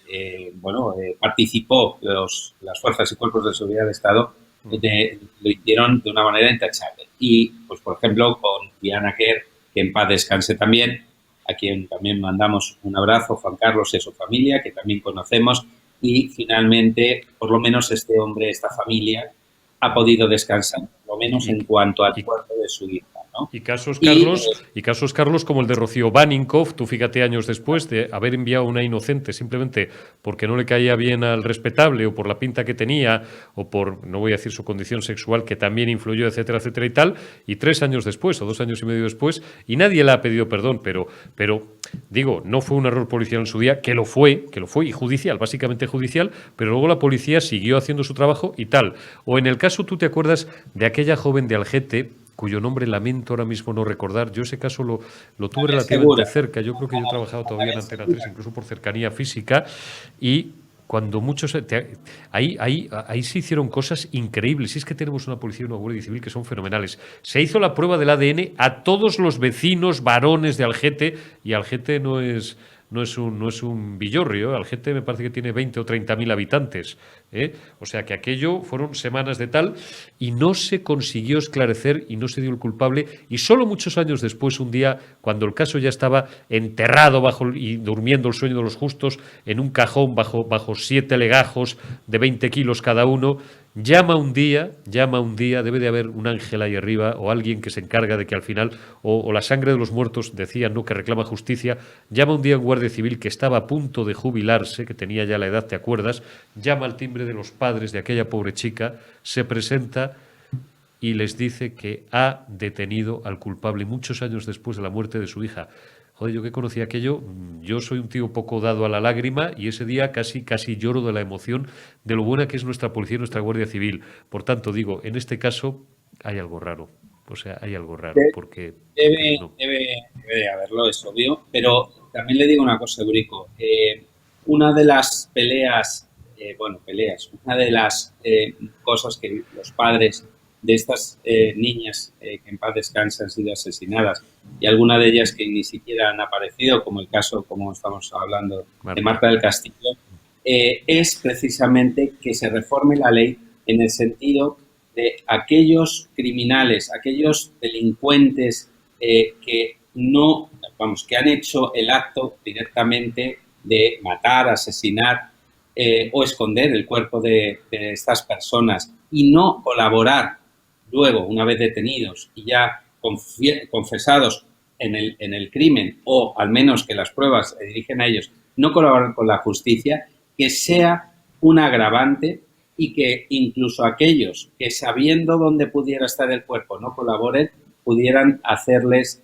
participó las fuerzas y cuerpos de seguridad del Estado, lo hicieron de una manera intachable. Y, pues, por ejemplo, con Diana Kerr, que en paz descanse también, a quien también mandamos un abrazo, Juan Carlos y a su familia, que también conocemos, y finalmente, por lo menos este hombre, esta familia, ha podido descansar, por lo menos en cuanto al cuerpo de su hija, ¿no? Y casos, Carlos, como el de Rocío Baninkoff, tú fíjate años después de haber enviado a una inocente simplemente porque no le caía bien al respetable o por la pinta que tenía o por, no voy a decir su condición sexual, que también influyó, etcétera, etcétera y tal, y 3 años después o 2 años y medio después, y nadie le ha pedido perdón, pero digo, no fue un error policial en su día, que lo fue, y judicial, básicamente judicial, pero luego la policía siguió haciendo su trabajo y tal. O en el caso, tú te acuerdas de aquella joven de Algete, cuyo nombre lamento ahora mismo no recordar. Yo ese caso lo tuve relativamente cerca. Yo creo que yo he trabajado todavía en Antena 3, incluso por cercanía física, y cuando muchos... Ahí se hicieron cosas increíbles. Y es que tenemos una policía y una guardia civil que son fenomenales. Se hizo la prueba del ADN a todos los vecinos varones de Algete, y Algete no es un villorrio. Algete me parece que tiene 20 o 30.000 habitantes. O sea que aquello fueron semanas de tal y no se consiguió esclarecer y no se dio el culpable. Y solo muchos años después, un día, cuando el caso ya estaba enterrado y durmiendo el sueño de los justos en un cajón bajo 7 legajos de 20 kilos cada uno, llama un día, debe de haber un ángel ahí arriba o alguien que se encarga de que al final, o la sangre de los muertos, decían, ¿no?, que reclama justicia. Llama un día un guardia civil que estaba a punto de jubilarse, que tenía ya la edad, ¿te acuerdas? Llama al timbre de los padres de aquella pobre chica, se presenta y les dice que ha detenido al culpable muchos años después de la muerte de su hija. Joder, yo que conocí aquello, yo soy un tío poco dado a la lágrima y ese día casi lloro de la emoción de lo buena que es nuestra policía y nuestra Guardia Civil. Por tanto, digo, en este caso hay algo raro. O sea, hay algo raro porque... Debe de haberlo, es obvio, pero también le digo una cosa, Eurico. Una de las una de las cosas que los padres de estas niñas que en paz descansan han sido asesinadas y algunas de ellas que ni siquiera han aparecido, como el caso, como estamos hablando, de Marta del Castillo, es precisamente que se reforme la ley en el sentido de aquellos criminales, aquellos delincuentes que han hecho el acto directamente de matar, asesinar o esconder el cuerpo de estas personas y no colaborar luego, una vez detenidos y ya confesados en el crimen, o al menos que las pruebas se dirigen a ellos, no colaborar con la justicia, que sea un agravante y que incluso aquellos que, sabiendo dónde pudiera estar el cuerpo, no colaboren, pudieran hacerles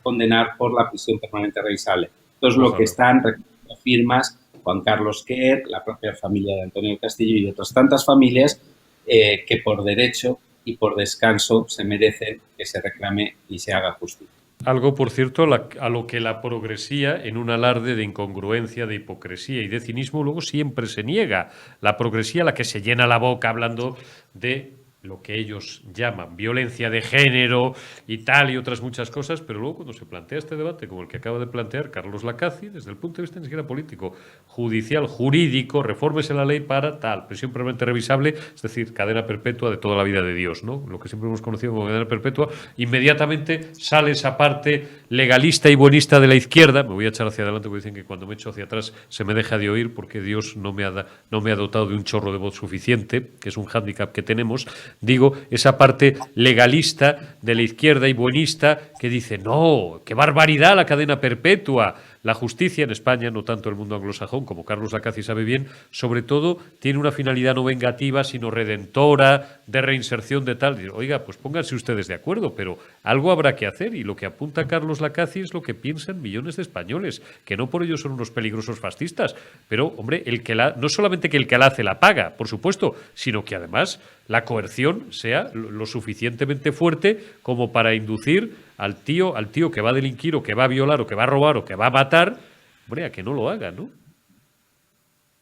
condenar por la prisión permanente revisable. Esto es lo que están recogiendo firmas Juan Carlos Kerr, la propia familia de Antonio Castillo y otras tantas familias que por derecho y por descanso se merecen que se reclame y se haga justicia. Algo, por cierto, a lo que la progresía, en un alarde de incongruencia, de hipocresía y de cinismo, luego siempre se niega. La progresía, la que se llena la boca hablando de lo que ellos llaman violencia de género y tal y otras muchas cosas, pero luego cuando se plantea este debate como el que acaba de plantear Carlos Lacaci, desde el punto de vista ni siquiera político, judicial, jurídico, refórmese la ley para tal, prisión permanente revisable, es decir, cadena perpetua de toda la vida de Dios, ¿no? Lo que siempre hemos conocido como cadena perpetua, inmediatamente sale esa parte legalista y buenista de la izquierda. Me voy a echar hacia adelante porque dicen que cuando me echo hacia atrás se me deja de oír porque Dios no me ha dotado de un chorro de voz suficiente, que es un hándicap que tenemos. digo, esa parte legalista de la izquierda y buenista que dice, no, qué barbaridad la cadena perpetua. La justicia en España, no tanto el mundo anglosajón, como Carlos Lacaci sabe bien, sobre todo tiene una finalidad no vengativa, sino redentora, de reinserción de tal. Oiga, pues pónganse ustedes de acuerdo, pero algo habrá que hacer, y lo que apunta Carlos Lacaci es lo que piensan millones de españoles, que no por ello son unos peligrosos fascistas, pero, hombre, no solamente que el que la hace la paga, por supuesto, sino que además la coerción sea lo suficientemente fuerte como para inducir al tío que va a delinquir o que va a violar o que va a robar o que va a matar, hombre, a que no lo haga, ¿no?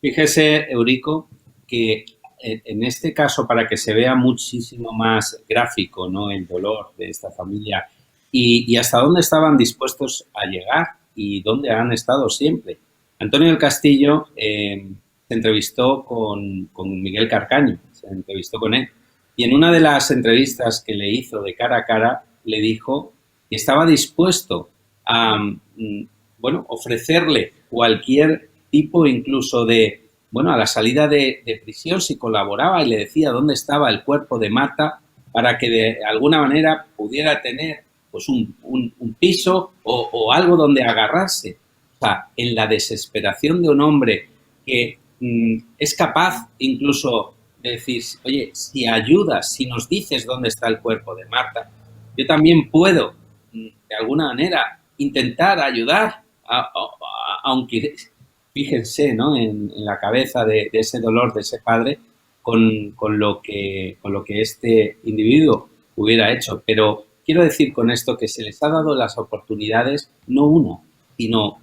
Fíjese, Eurico, que en este caso, para que se vea muchísimo más gráfico, ¿no?, el dolor de esta familia y hasta dónde estaban dispuestos a llegar y dónde han estado siempre. Antonio del Castillo se entrevistó con Miguel Carcaño, se entrevistó con él, y en una de las entrevistas que le hizo de cara a cara le dijo que estaba dispuesto a, bueno, ofrecerle cualquier tipo incluso de, bueno, a la salida de prisión, si colaboraba y le decía dónde estaba el cuerpo de Marta para que de alguna manera pudiera tener pues un piso o algo donde agarrarse. O sea, en la desesperación de un hombre que es capaz incluso de decir, oye, si ayudas, si nos dices dónde está el cuerpo de Marta, yo también puedo, de alguna manera, intentar ayudar, aunque fíjense, ¿no?, en la cabeza de ese dolor de ese padre con lo que este individuo hubiera hecho. Pero quiero decir con esto que se les ha dado las oportunidades, no una, sino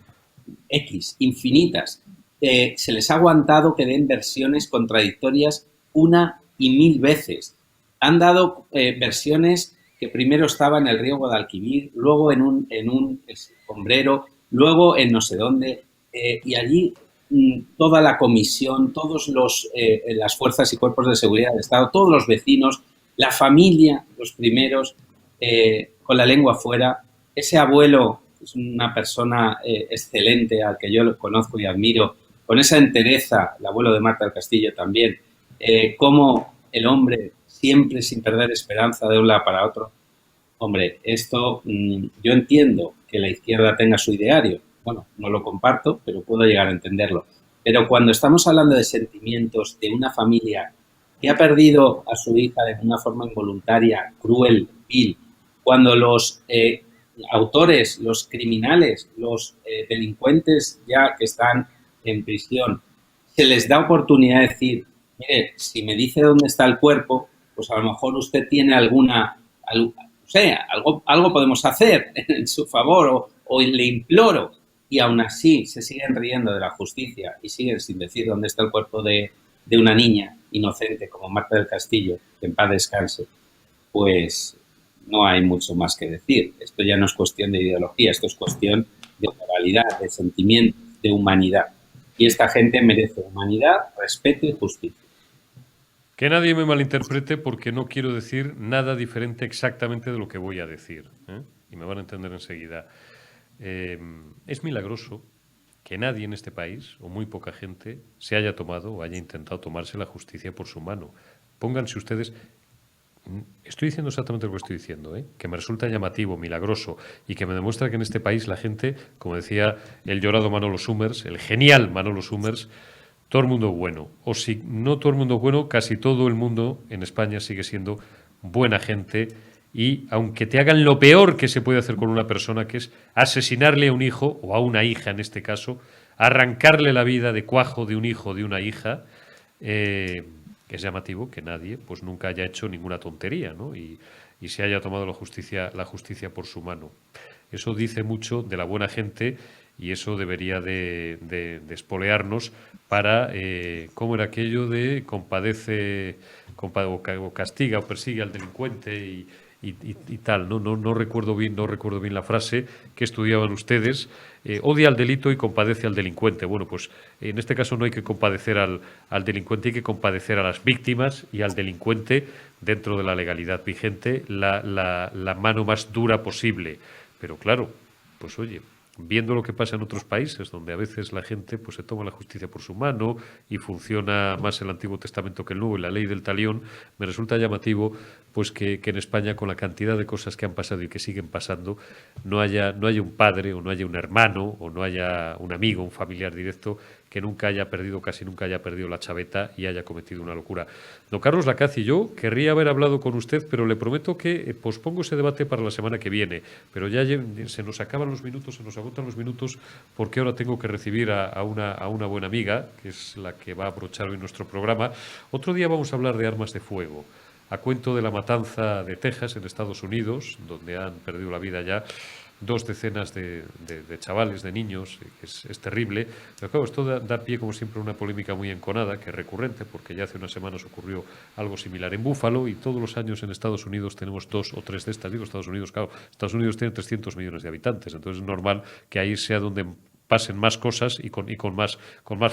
X, infinitas. Se les ha aguantado que den versiones contradictorias una y mil veces. Han dado versiones que primero estaba en el río Guadalquivir, luego en un escombrero, luego en no sé dónde, y allí toda la comisión, todos las fuerzas y cuerpos de seguridad del Estado, todos los vecinos, la familia, los primeros, con la lengua afuera. Ese abuelo es una persona excelente, al que yo conozco y admiro, con esa entereza, el abuelo de Marta del Castillo también, cómo el hombre siempre sin perder esperanza de un lado para otro. Hombre, esto yo entiendo que la izquierda tenga su ideario. Bueno, no lo comparto, pero puedo llegar a entenderlo. Pero cuando estamos hablando de sentimientos de una familia que ha perdido a su hija de una forma involuntaria, cruel, vil, cuando los autores, los criminales, los delincuentes ya que están en prisión, se les da oportunidad de decir, mire, si me dice dónde está el cuerpo, pues a lo mejor usted tiene no sé, algo podemos hacer en su favor o le imploro. Y aún así se siguen riendo de la justicia y siguen sin decir dónde está el cuerpo de una niña inocente como Marta del Castillo, que en paz descanse, pues no hay mucho más que decir. Esto ya no es cuestión de ideología, esto es cuestión de moralidad, de sentimiento, de humanidad. Y esta gente merece humanidad, respeto y justicia. Que nadie me malinterprete, porque no quiero decir nada diferente exactamente de lo que voy a decir, ¿eh? Y me van a entender enseguida. Es milagroso que nadie en este país, o muy poca gente, se haya tomado o haya intentado tomarse la justicia por su mano. Pónganse ustedes... Estoy diciendo exactamente lo que estoy diciendo, ¿eh? Que me resulta llamativo, milagroso, y que me demuestra que en este país la gente, como decía el llorado Manolo Summers, el genial Manolo Summers, todo el mundo bueno. O si no todo el mundo bueno, casi todo el mundo en España sigue siendo buena gente. Y aunque te hagan lo peor que se puede hacer con una persona, que es asesinarle a un hijo, o a una hija en este caso, arrancarle la vida de cuajo de un hijo o de una hija, es llamativo que nadie pues nunca haya hecho ninguna tontería, ¿no? Y se haya tomado la justicia por su mano. Eso dice mucho de la buena gente, y eso debería de espolearnos para, ¿cómo era aquello de compadece o castiga o persigue al delincuente y tal? No recuerdo bien la frase que estudiaban ustedes. Odia al delito y compadece al delincuente. Bueno, pues en este caso no hay que compadecer al delincuente, hay que compadecer a las víctimas y al delincuente dentro de la legalidad vigente, la mano más dura posible. Pero claro, pues oye, viendo lo que pasa en otros países, donde a veces la gente pues se toma la justicia por su mano y funciona más el Antiguo Testamento que el Nuevo y la ley del talión, me resulta llamativo pues que en España, con la cantidad de cosas que han pasado y que siguen pasando, no haya un padre o no haya un hermano o no haya un amigo, un familiar directo que nunca haya perdido, casi nunca haya perdido la chaveta y haya cometido una locura. Don Carlos Lacaci, yo querría haber hablado con usted, pero le prometo que pospongo ese debate para la semana que viene. Pero ya se nos acaban los minutos, se nos agotan los minutos, porque ahora tengo que recibir a una buena amiga, que es la que va a abrochar hoy nuestro programa. Otro día vamos a hablar de armas de fuego, a cuento de la matanza de Texas, en Estados Unidos, donde han perdido la vida ya 2 decenas de chavales, de niños, que es terrible. Pero claro, esto da pie, como siempre, a una polémica muy enconada, que es recurrente, porque ya hace unas semanas ocurrió algo similar en Búfalo, y todos los años en Estados Unidos tenemos 2 o 3 de estas. Digo Estados Unidos, claro, Estados Unidos tiene 300 millones de habitantes, entonces es normal que ahí sea donde pasen más cosas y con más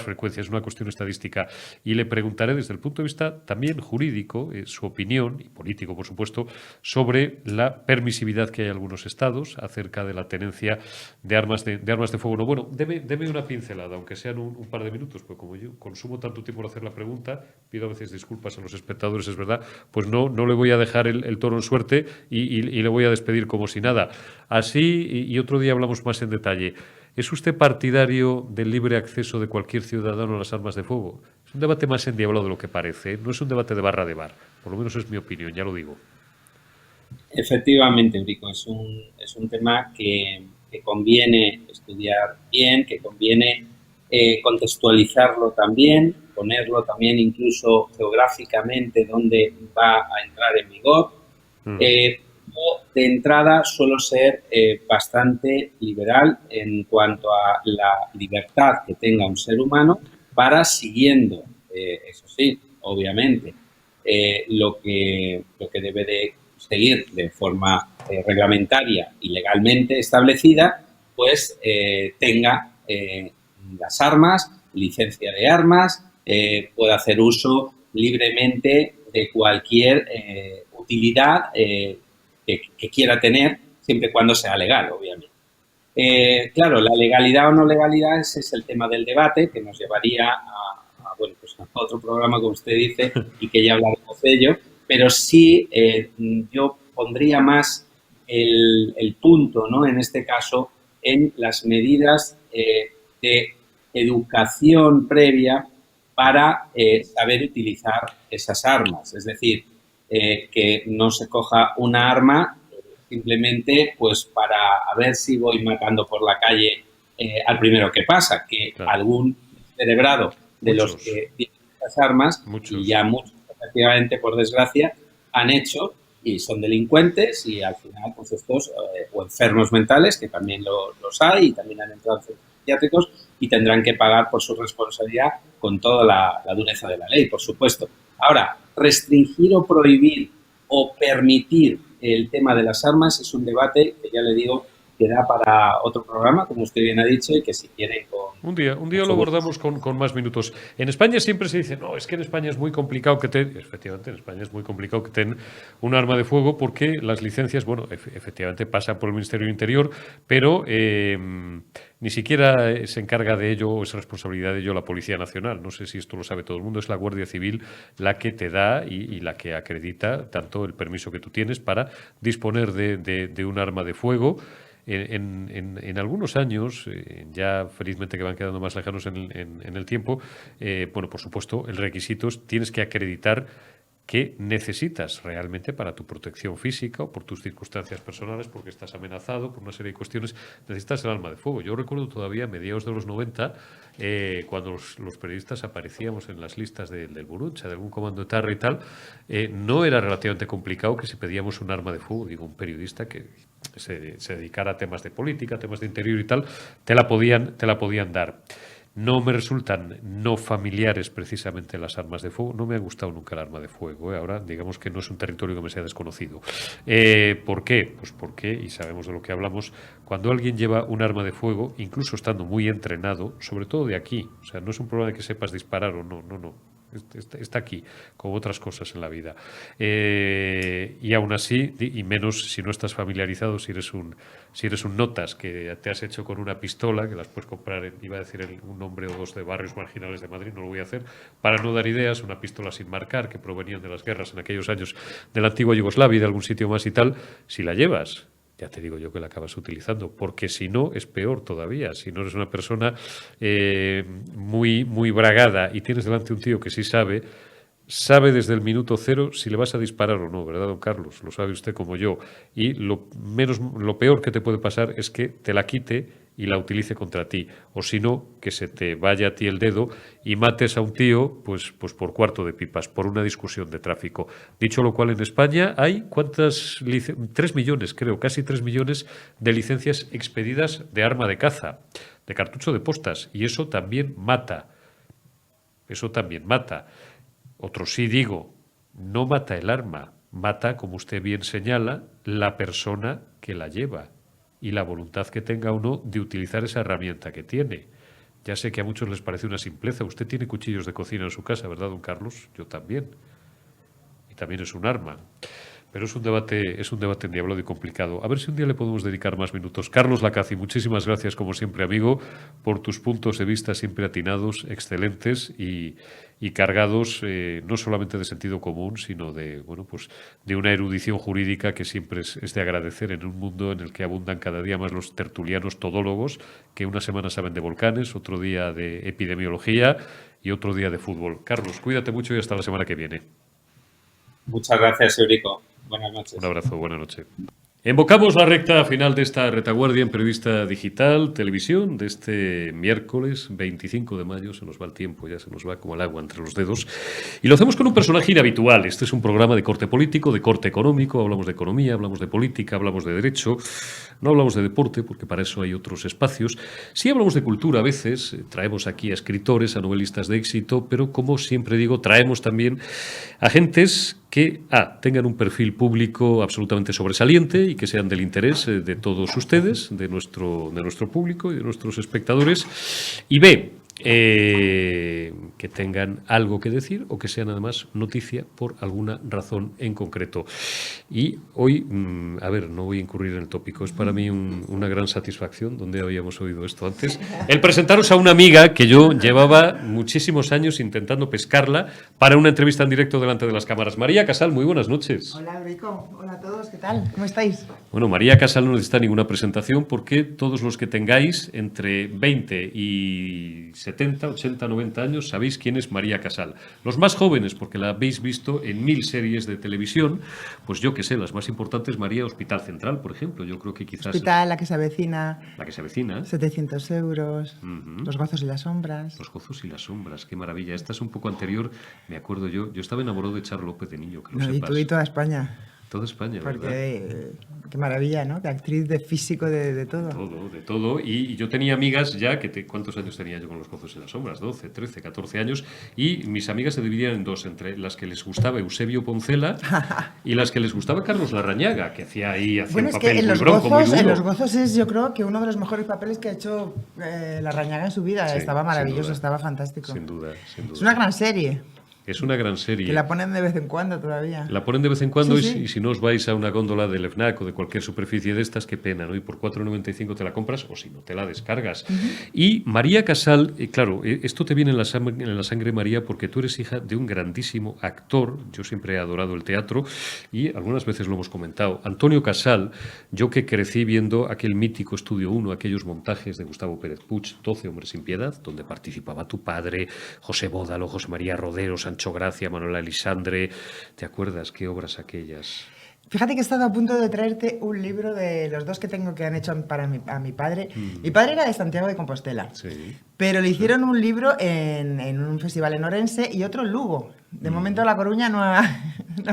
frecuencia. Es una cuestión estadística. Y le preguntaré desde el punto de vista también jurídico, su opinión, y político, por supuesto, sobre la permisividad que hay en algunos estados acerca de la tenencia de armas de fuego. No, bueno, deme una pincelada, aunque sean un par de minutos, porque como yo consumo tanto tiempo por hacer la pregunta, pido a veces disculpas a los espectadores, es verdad, pues no le voy a dejar el toro en suerte y le voy a despedir como si nada. Así, y otro día hablamos más en detalle. ¿Es usted partidario del libre acceso de cualquier ciudadano a las armas de fuego? Es un debate más endiablado de lo que parece, ¿eh? No es un debate de barra de bar, por lo menos es mi opinión, ya lo digo. Efectivamente, Enrico, es un tema que conviene estudiar bien, que conviene contextualizarlo también, ponerlo también incluso geográficamente donde va a entrar en vigor. De entrada suelo ser bastante liberal en cuanto a la libertad que tenga un ser humano para, siguiendo, eso sí, obviamente, lo que debe de seguir de forma reglamentaria y legalmente establecida, pues tenga las armas, licencia de armas, pueda hacer uso libremente de cualquier utilidad que quiera tener, siempre y cuando sea legal, obviamente. Claro, la legalidad o no legalidad, ese es el tema del debate, que nos llevaría bueno, pues a otro programa, como usted dice, y que ya hablaremos de ello, pero sí yo pondría más el punto, ¿no?, en este caso, en las medidas de educación previa para saber utilizar esas armas. Es decir, que no se coja una arma simplemente pues para a ver si voy matando por la calle al primero que pasa, que claro, algún cerebrado de los que tienen estas armas, y ya muchos, efectivamente, por desgracia, han hecho y son delincuentes, y al final pues estos o enfermos mentales, que también los hay, y también han entrado en centros psiquiátricos, y tendrán que pagar por su responsabilidad con toda la dureza de la ley, por supuesto. Ahora, restringir o prohibir o permitir el tema de las armas es un debate que, ya le digo, que da para otro programa, como usted bien ha dicho, y que si quiere un día lo abordamos con más minutos. En España siempre se dice, no, es que en España es muy complicado que efectivamente, en España es muy complicado que tengan un arma de fuego, porque las licencias, bueno, efectivamente pasan por el Ministerio del Interior, pero ni siquiera se encarga de ello, o es responsabilidad de ello, la Policía Nacional. No sé si esto lo sabe todo el mundo, es la Guardia Civil la que te da y la que acredita tanto el permiso que tú tienes para disponer de un arma de fuego. En algunos años, ya felizmente que van quedando más lejanos en el tiempo, bueno, por supuesto, el requisito es tienes que acreditar que necesitas realmente para tu protección física o por tus circunstancias personales, porque estás amenazado por una serie de cuestiones, necesitas el arma de fuego. Yo recuerdo todavía a mediados de los 90, cuando los periodistas aparecíamos en las listas del Burucha, de algún comando etarra y tal, no era relativamente complicado que si pedíamos un arma de fuego, digo, un periodista que se dedicara a temas de política, temas de interior y tal, te la podían dar. No me resultan no familiares precisamente las armas de fuego. No me ha gustado nunca el arma de fuego. Ahora, digamos que no es un territorio que me sea desconocido. ¿Por qué? Pues porque, y sabemos de lo que hablamos, cuando alguien lleva un arma de fuego, incluso estando muy entrenado, sobre todo de aquí, o sea, no es un problema de que sepas disparar o no, está aquí, como otras cosas en la vida. Y aún así, y menos si no estás familiarizado, si eres un notas que te has hecho con una pistola, que las puedes comprar, iba a decir un nombre o dos de barrios marginales de Madrid, no lo voy a hacer, para no dar ideas, una pistola sin marcar, que provenían de las guerras en aquellos años de la antigua Yugoslavia y de algún sitio más y tal, si la llevas, ya te digo yo que la acabas utilizando, porque si no es peor todavía. Si no eres una persona muy, muy bragada y tienes delante un tío que sí sabe desde el minuto cero si le vas a disparar o no, ¿verdad, don Carlos? Lo sabe usted como yo. Y lo peor que te puede pasar es que te la quite y la utilice contra ti. O si no, que se te vaya a ti el dedo y mates a un tío pues por cuarto de pipas, por una discusión de tráfico. Dicho lo cual, en España hay, ¿cuántas? 3 millones, creo, casi 3 millones de licencias expedidas de arma de caza, de cartucho de postas. Y eso también mata. Eso también mata. Otro sí digo, no mata el arma, mata, como usted bien señala, la persona que la lleva y la voluntad que tenga uno de utilizar esa herramienta que tiene. Ya sé que a muchos les parece una simpleza. Usted tiene cuchillos de cocina en su casa, ¿verdad, don Carlos? Yo también. Y también es un arma. Pero es un debate endiablado y complicado. A ver si un día le podemos dedicar más minutos. Carlos Lacaci, muchísimas gracias, como siempre, amigo, por tus puntos de vista siempre atinados, excelentes y cargados no solamente de sentido común, sino de una erudición jurídica que siempre es de agradecer en un mundo en el que abundan cada día más los tertulianos todólogos, que una semana saben de volcanes, otro día de epidemiología y otro día de fútbol. Carlos, cuídate mucho y hasta la semana que viene. Muchas gracias, Eurico. Buenas noches. Un abrazo, buena noche. Embocamos la recta final de esta retaguardia en Periodista Digital, televisión, de este miércoles 25 de mayo. Se nos va el tiempo, ya se nos va como el agua entre los dedos. Y lo hacemos con un personaje inhabitual. Este es un programa de corte político, de corte económico. Hablamos de economía, hablamos de política, hablamos de derecho. No hablamos de deporte, porque para eso hay otros espacios. Sí hablamos de cultura a veces. Traemos aquí a escritores, a novelistas de éxito, pero como siempre digo, traemos también a gentes que tengan un perfil público absolutamente sobresaliente y que sean del interés de todos ustedes, de nuestro público y de nuestros espectadores, y B, que tengan algo que decir o que sean además noticia por alguna razón en concreto. Y hoy, no voy a incurrir en el tópico, es para mí una gran satisfacción, donde habíamos oído esto antes, el presentaros a una amiga que yo llevaba muchísimos años intentando pescarla para una entrevista en directo delante de las cámaras. María Casal, muy buenas noches. Hola, Eurico. Hola a todos, ¿qué tal? ¿Cómo estáis? Bueno, María Casal no necesita ninguna presentación porque todos los que tengáis entre 20 y 70, 80, 90 años sabéis quién es María Casal. Los más jóvenes, porque la habéis visto en 1000 series de televisión, pues yo que sé, las más importantes, María, Hospital Central, por ejemplo. Yo creo que quizás... Hospital, La que se avecina. La que se avecina. 700 euros. Los gozos y las sombras. Los gozos y las sombras, qué maravilla. Esta es un poco anterior, me acuerdo yo estaba enamorado de Charo López de niño, que lo sepas. Y tú y toda España. Toda España, porque, ¿verdad? Qué maravilla, ¿no? De actriz, de físico, de todo. De todo. Y yo tenía amigas ya, ¿cuántos años tenía yo con los gozos y las sombras? 12, 13, 14 años. Y mis amigas se dividían en dos, entre las que les gustaba Eusebio Poncela y las que les gustaba Carlos Larrañaga, que hacía un papel muy bronco, muy duro. En Los Gozos es, yo creo, que uno de los mejores papeles que ha hecho Larrañaga en su vida. Sí, estaba maravilloso, estaba fantástico. Sin duda. Es una gran serie. Es una gran serie. Que la ponen de vez en cuando todavía. La ponen de vez en cuando sí. Y si no os vais a una góndola del FNAC o de cualquier superficie de estas, qué pena, ¿no? Y por 4,95 te la compras o si no, te la descargas. Y María Casal, claro, esto te viene en la sangre, María, porque tú eres hija de un grandísimo actor. Yo siempre he adorado el teatro y algunas veces lo hemos comentado. Antonio Casal, yo que crecí viendo aquel mítico Estudio 1, aquellos montajes de Gustavo Pérez Puig, 12 hombres sin piedad, donde participaba tu padre, José Bódalo, José María Rodero, Sancho Gracia, Manuela Elisandre. ¿Te acuerdas qué obras aquellas? Fíjate que he estado a punto de traerte un libro de los dos que tengo que han hecho a mi padre. Mi padre era de Santiago de Compostela, pero le hicieron un libro en un festival en Orense y otro en Lugo. De momento La Coruña no ha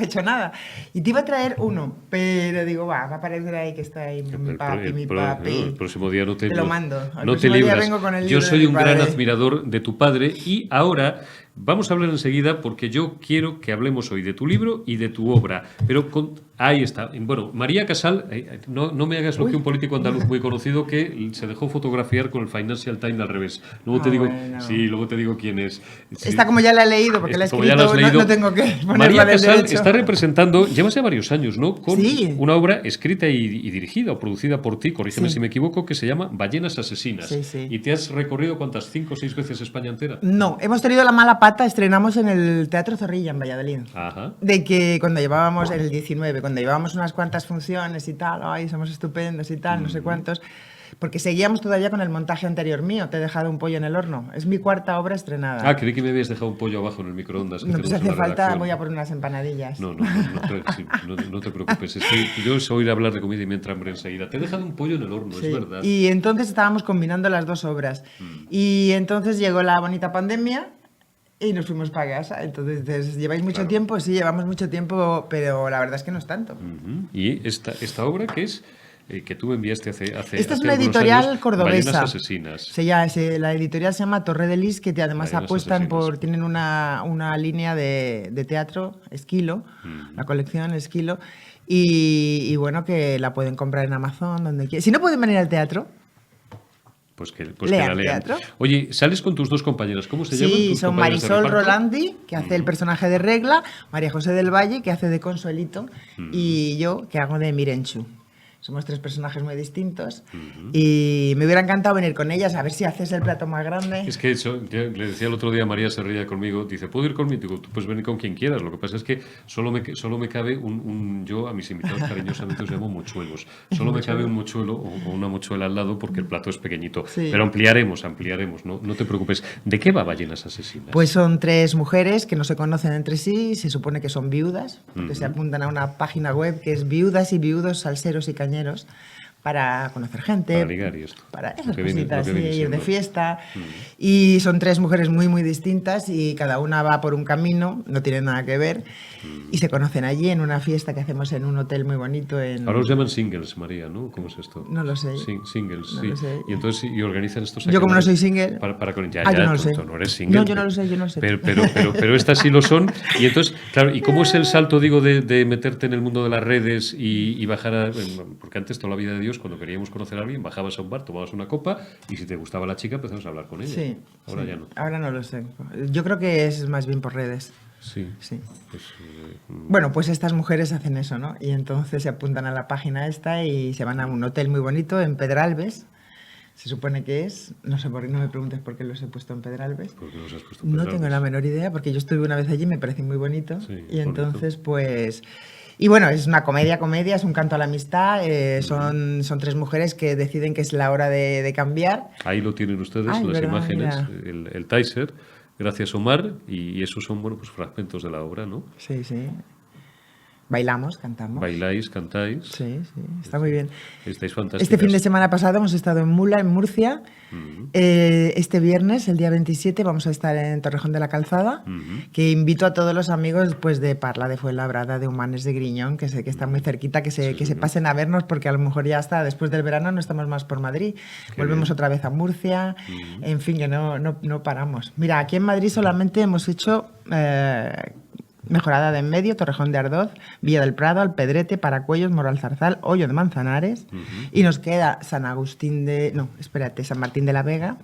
hecho nada. Y te iba a traer uno, pero digo, va a aparecer ahí que está ahí mi papi. El próximo día no te lo mando. No te libras. Vengo con el Yo soy un gran admirador de tu padre y ahora Vamos a hablar enseguida porque yo quiero que hablemos hoy de tu libro y de tu obra. Pero ahí está. Bueno, María Casal, no me hagas lo que un político andaluz muy conocido que se dejó fotografiar con el Financial Times al revés. Luego te digo, bueno. sí, luego te digo quién es. Sí. Esta como ya la he leído, porque la he escrito, no tengo que ponerla María del Casal derecho. está representando, llevas ya varios años, ¿no? Con Sí. una obra escrita y dirigida o producida por ti, corrígeme Sí. si me equivoco, que se llama Ballenas Asesinas. Sí, sí. ¿Y te has recorrido cuántas? 5 o 6 veces España entera? No, hemos tenido la mala pata, estrenamos en el Teatro Zorrilla, en Valladolid. Ajá. De que cuando llevábamos, en el 19, cuando llevábamos unas cuantas funciones y tal, ay, somos estupendos y tal, no sé cuántos, porque seguíamos todavía con el montaje anterior mío, Te he dejado un pollo en el horno. Es mi cuarta obra estrenada. Ah, creí que me habías dejado un pollo abajo en el microondas. Que No, pues tenemos hace en la falta, redacción. voy a por unas empanadillas. No te preocupes. Es que yo os oír hablar de comida y me entra hambre enseguida. Te he dejado un pollo en el horno, Sí. es verdad. Y entonces estábamos combinando las dos obras. Y entonces llegó la bonita pandemia y nos fuimos para casa. Entonces, ¿lleváis mucho Claro. tiempo? Sí, llevamos mucho tiempo, pero la verdad es que no es tanto. Ujú. Y esta obra que es que tú me enviaste hace Esta es hace una algunos editorial años, cordobesa. Ballenas Asesinas. La editorial se llama Torre de Lis, que además Ballenas apuestan Asesinas. tienen una línea de teatro, Esquilo, la colección Esquilo, y bueno, que la pueden comprar en Amazon, donde quieran. Si no pueden venir al teatro, Pues que Lean la lean. teatro. Oye, sales con tus dos compañeras. ¿Cómo se llaman? sí, tus son compañeras de Marisol reparto? Rolandi, que hace el personaje de Regla, María José del Valle, que hace de Consuelito, y yo, que hago de Mirenchu. Somos tres personajes muy distintos y me hubiera encantado venir con ellas a ver si haces el plato más grande. Es que yo le decía el otro día a María, se reía conmigo, dice, ¿puedo ir conmigo? Digo, tú puedes venir con quien quieras. Lo que pasa es que solo me cabe yo a mis invitados cariñosamente os llamo mochuelos. Solo me cabe un mochuelo o una mochuela al lado porque el plato es pequeñito. Sí. Pero ampliaremos, no te preocupes. ¿De qué va Ballenas Asesinas? Pues son tres mujeres que no se conocen entre sí, se supone que son viudas, porque se apuntan a una página web que es Viudas y Viudos Salseros y Cañeros, para conocer gente, Para ligar y esto. para esas Lo que viene- cositas, lo que viene sí, ir siendo. de fiesta. Y son tres mujeres muy, muy distintas y cada una va por un camino, no tienen nada que ver, y se conocen allí en una fiesta que hacemos en un hotel muy bonito en... Ahora os llaman singles, María, ¿no? ¿Cómo es esto? No lo sé. Singles, No sí. lo sé. Y entonces y organizan estos... Yo como no soy single... Para con ya, Ah, yo no lo tú- sé. tú no eres single. No, yo no lo sé, yo no lo sé. Pero estas sí lo son. Y entonces, claro, ¿y cómo es el salto, digo, de meterte en el mundo de las redes y bajar a... Porque antes, toda la vida de Dios, cuando queríamos conocer a alguien, bajabas a un bar, tomabas una copa y si te gustaba la chica, empezabas a hablar con ella. Sí. Ahora sí. ya no. Ahora no lo sé. Yo creo que es más bien por redes. Sí. Sí. Pues, Bueno, pues estas mujeres hacen eso, ¿no? Y entonces se apuntan a la página esta y se van a un hotel muy bonito en Pedralbes. Se supone que es, no sé por qué, no me preguntes por qué los he puesto en Pedralbes. ¿por qué nos has puesto No pedradas? tengo la menor idea, porque yo estuve una vez allí y me pareció muy bonito. Sí, Y bonito. entonces, pues... Y bueno, es una comedia, es un canto a la amistad. Son tres mujeres que deciden que es la hora de cambiar. Ahí lo tienen ustedes, Ay, las verdad, imágenes, mira. el Taser, gracias Omar, y esos son, bueno, pues fragmentos de la obra, ¿no? Sí, sí. Bailamos, cantamos. Bailáis, cantáis, Sí, sí, está muy bien. estáis fantásticas. Este fin de semana pasado hemos estado en Mula, en Murcia. Este viernes, el día 27, vamos a estar en Torrejón de la Calzada, que invito a todos los amigos pues, de Parla, de Fuenlabrada, de Humanes, de Griñón, que sé que está muy cerquita, que se pasen a vernos, porque a lo mejor ya está, después del verano no estamos más por Madrid. Volvemos bien. otra vez a Murcia, en fin, que no paramos. Mira, aquí en Madrid solamente hemos hecho... Mejorada de en medio, Torrejón de Ardoz, Villa del Prado, Alpedrete, Paracuellos, Moral Zarzal, Hoyo de Manzanares, y nos queda San Martín de la Vega,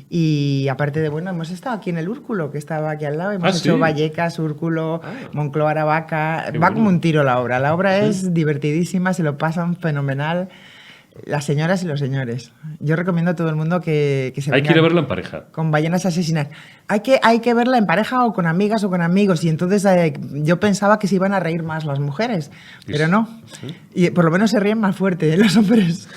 y aparte de, bueno, hemos estado aquí en el Úrculo, que estaba aquí al lado, hemos hecho ¿sí? Vallecas, Úrculo, Moncloa, Aravaca, Qué va bueno. como un tiro la obra es divertidísima, se lo pasan fenomenal, las señoras y los señores. Yo recomiendo a todo el mundo que se Hay que vengan ir a verla en pareja. con Ballenas Asesinas. Hay que verla en pareja o con amigas o con amigos. Y entonces yo pensaba que se iban a reír más las mujeres, pero no. ¿Sí? Y por lo menos se ríen más fuerte los hombres.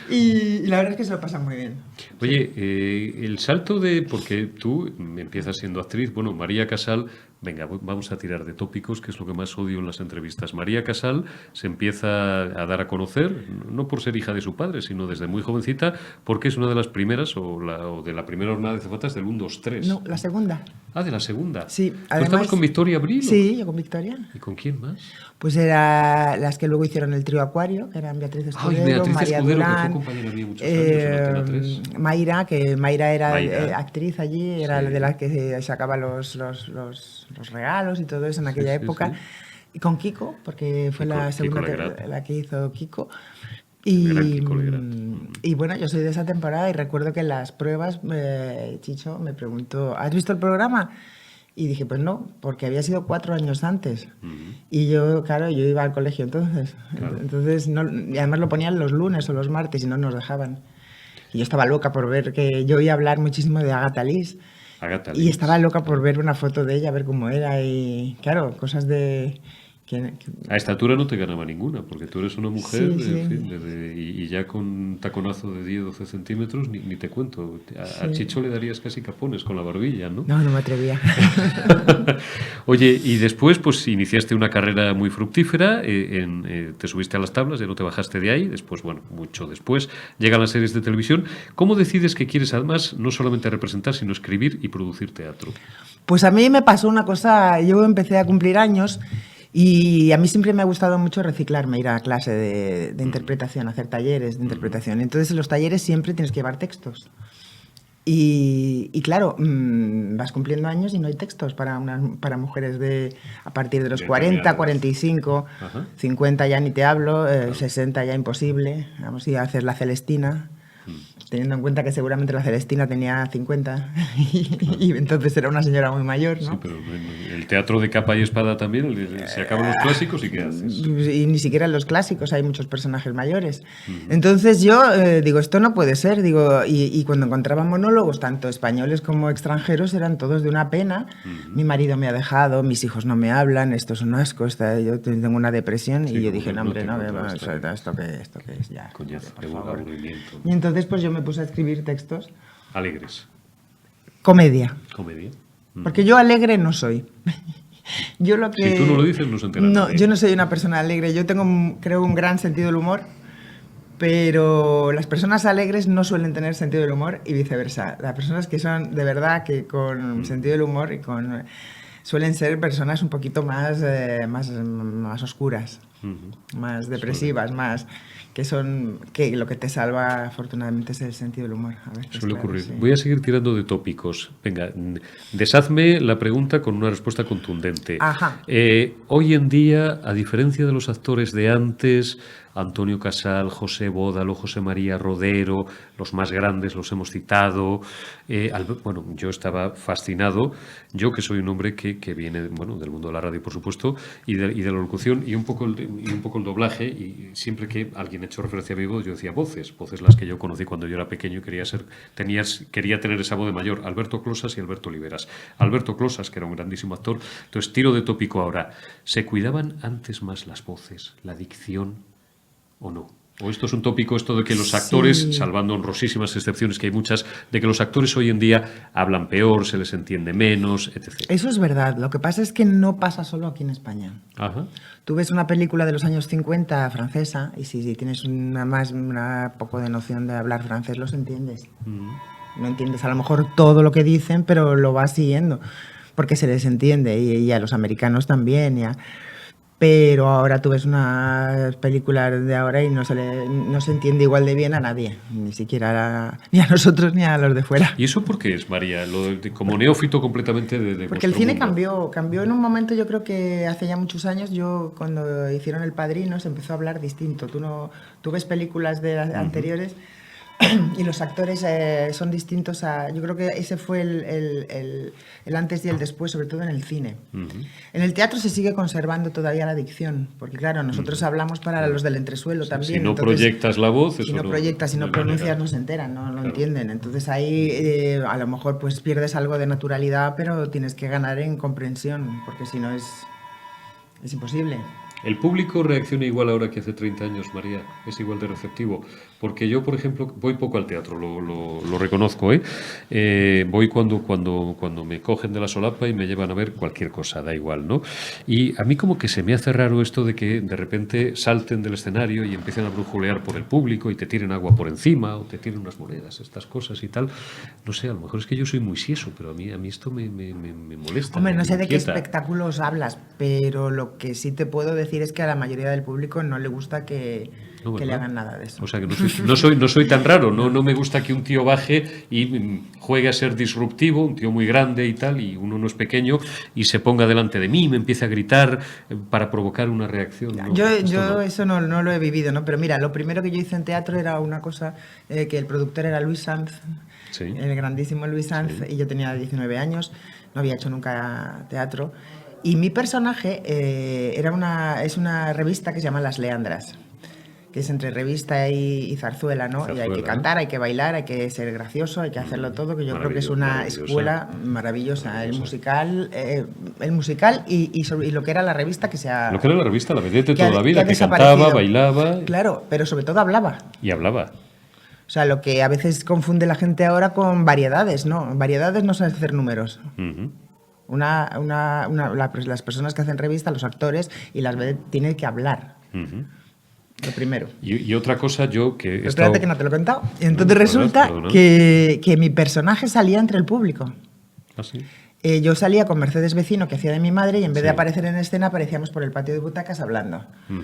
y la verdad es que se lo pasan muy bien. Oye, el salto de... Porque tú empiezas siendo actriz, bueno, María Casal Venga, vamos a tirar de tópicos, que es lo que más odio en las entrevistas. María Casal se empieza a dar a conocer, no por ser hija de su padre, sino desde muy jovencita, porque es una de las primeras, o de la primera jornada de azafatas del 1, 2, 3. No, la segunda. Ah, de la segunda. Sí, ¿Tú además... estabas con Victoria Abril? Sí, yo con Victoria. ¿Y con quién más? Pues eran las que luego hicieron el trío Acuario, que eran Beatriz Escudero, Beatriz María Escudero, Durán, que fue compañera mía muchos años en Antena 3. Mayra, que Mayra era Mayra. actriz allí, era Sí. de las que sacaba los regalos y todo eso en aquella sí, época. sí. Y con Kiko, porque fue Kiko- la segunda Kiko Legrat. la que hizo Kiko. El gran Y, Kiko Legrat. y bueno, yo soy de esa temporada y recuerdo que en las pruebas Chicho me preguntó, ¿has visto el programa? Y dije, pues no, porque había sido 4 años antes. Y yo, claro, yo iba al colegio entonces. Claro. Entonces, no, y además lo ponían los lunes o los martes y no nos dejaban. Y yo estaba loca por ver que yo oía hablar muchísimo de Agatha Liz. Agatha Y Liz. estaba loca por ver una foto de ella, ver cómo era. Y claro, cosas de... A estatura no te ganaba ninguna, porque tú eres una mujer Sí, sí. en fin, y ya con un taconazo de 10-12 centímetros, ni te cuento. A Sí. Chicho le darías casi capones con la barbilla, ¿no? No, no me atrevía. Oye, y después pues iniciaste una carrera muy fructífera, te subiste a las tablas, ya no te bajaste de ahí, después, bueno, mucho después, llegan las series de televisión. ¿Cómo decides que quieres además no solamente representar, sino escribir y producir teatro? Pues a mí me pasó una cosa, yo empecé a cumplir años y a mí siempre me ha gustado mucho reciclarme, ir a clase de interpretación, hacer talleres de interpretación. Entonces en los talleres siempre tienes que llevar textos. Y claro, vas cumpliendo años y no hay textos para mujeres a partir de los De 40, determinadas. 45, Ajá. 50 ya ni te hablo, 60 ya imposible. Vamos a ir a hacer la Celestina. Teniendo en cuenta que seguramente la Celestina tenía 50 y entonces era una señora muy mayor, ¿no? Sí, pero el teatro de capa y espada también, se acaban los clásicos y ¿qué haces? Y ni siquiera en los clásicos hay muchos personajes mayores. Entonces yo digo, esto no puede ser. Digo, y cuando encontraba monólogos, tanto españoles como extranjeros, eran todos de una pena. Mi marido me ha dejado, mis hijos no me hablan, esto es un asco, yo tengo una depresión. Sí, y yo como dije, que no, no hombre, te no, encontrabas esto qué es ya. Coñazo, por qué favor. aburrimiento. Y entonces pues yo me puse a escribir textos. Alegres. Comedia. Comedia. Porque yo alegre no soy. Yo lo que... Si tú no lo dices, no se entera No, nadie. yo no soy una persona alegre. Yo tengo, creo, un gran sentido del humor, pero las personas alegres no suelen tener sentido del humor y viceversa. Las personas que son de verdad que con sentido del humor y con... suelen ser personas un poquito más oscuras, más depresivas, más... que lo que te salva afortunadamente es el sentido del humor. A veces, Suele claro, ocurrir. sí. Voy a seguir tirando de tópicos. Venga, deshazme la pregunta con una respuesta contundente. Ajá. Hoy en día, a diferencia de los actores de antes, Antonio Casal, José Bódalo, José María Rodero, los más grandes los hemos citado. Bueno, yo estaba fascinado, yo que soy un hombre que viene bueno, del mundo de la radio, por supuesto, y de la locución y un poco el doblaje, y siempre que alguien ha hecho referencia a mi voz, yo decía voces las que yo conocí cuando yo era pequeño y quería tener esa voz de mayor, Alberto Closas y Alberto Oliveras. Alberto Closas, que era un grandísimo actor. Entonces, tiro de tópico ahora. ¿Se cuidaban antes más las voces, la dicción, o no? ¿O esto es un tópico, esto de que los actores, Sí. salvando honrosísimas excepciones, que hay muchas, de que los actores hoy en día hablan peor, se les entiende menos, etc.? Eso es verdad. Lo que pasa es que no pasa solo aquí en España. Ajá. Tú ves una película de los años 50 francesa y si tienes una poco de noción de hablar francés, los entiendes. No entiendes a lo mejor todo lo que dicen, pero lo vas siguiendo porque se les entiende y a los americanos también. Pero ahora tú ves una película de ahora y no se entiende igual de bien a nadie, ni siquiera ni a nosotros ni a los de fuera. ¿Y eso por qué es, María? Como neófito completamente de Porque el vuestro cine mundo. cambió en un momento, yo creo que hace ya muchos años, cuando hicieron El Padrino se empezó a hablar distinto. Tú ves películas anteriores y los actores son distintos yo creo que ese fue el antes y el después, sobre todo en el cine. En el teatro se sigue conservando todavía la dicción, porque claro, nosotros hablamos para los del entresuelo también. Si no entonces, proyectas la voz, si eso no proyectas, si no hay pronuncias, manera. no se enteran, no Claro. entienden. Entonces ahí a lo mejor pues pierdes algo de naturalidad, pero tienes que ganar en comprensión, porque si no es imposible. ¿El público reacciona igual ahora que hace 30 años, María? ¿Es igual de receptivo? Porque yo, por ejemplo, voy poco al teatro, lo reconozco, ¿eh? Voy cuando me cogen de la solapa y me llevan a ver cualquier cosa, da igual, ¿no? Y a mí como que se me hace raro esto de que de repente salten del escenario y empiecen a brujulear por el público y te tiren agua por encima o te tiren unas monedas, estas cosas y tal. No sé, a lo mejor es que yo soy muy sieso, pero a mí esto me molesta. Hombre, no sé me de qué inquieta. espectáculos hablas, pero lo que sí te puedo decir es que a la mayoría del público no le gusta que No, le ¿verdad? hagan nada de eso. O sea que no soy tan raro, no me gusta que un tío baje y juegue a ser disruptivo, un tío muy grande y tal, y uno no es pequeño, y se ponga delante de mí, me empiece a gritar para provocar una reacción. No, Yo no. eso no lo he vivido, ¿no? Pero mira, lo primero que yo hice en teatro era una cosa que el productor era Luis Sanz, Sí. el grandísimo Luis Sanz, y yo tenía 19 años, no había hecho nunca teatro. Y mi personaje es una revista que se llama Las Leandras, que es entre revista y zarzuela, ¿no? Y hay que cantar, hay que bailar, hay que ser gracioso, hay que hacerlo todo, que yo creo que es una escuela maravillosa. El musical y lo que era la revista que se ha... Lo que era la revista, la vedette que ha- toda la que vida, ha que desaparecido. cantaba, bailaba Claro, pero sobre todo hablaba. y hablaba. O sea, lo que a veces confunde la gente ahora con variedades, ¿no? Variedades no son hacer números. Ujú. Las personas que hacen revista, los actores y las vedettes tienen que hablar. Ujú. Lo primero. Y otra cosa, yo que he Pero estado... espérate que no te lo he contado. Y entonces Perdona, resulta perdona. que mi personaje salía entre el público. ¿Ah, sí? Yo salía con Mercedes Vecino, que hacía de mi madre, y en vez de Sí. aparecer en escena, aparecíamos por el patio de butacas hablando. Ujú.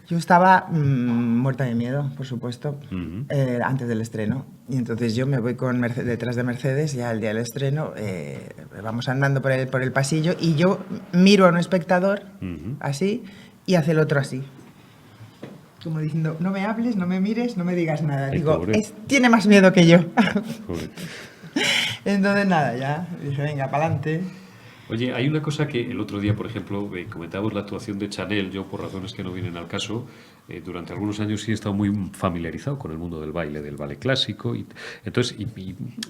Yo estaba muerta de miedo, por supuesto, Ujú. antes del estreno. Y entonces yo me voy detrás de Mercedes, ya el día del estreno, vamos andando por el pasillo, y yo miro a un espectador, Ujú. así, y hace el otro así. Como diciendo, no me hables, no me mires, no me digas nada. Ay, Digo, pobre. tiene más miedo que yo. Joder. Entonces nada, ya, dije, venga, para adelante. Oye, hay una cosa que el otro día, por ejemplo, comentábamos la actuación de Chanel. Yo, por razones que no vienen al caso, durante algunos años sí he estado muy familiarizado con el mundo del ballet clásico. Y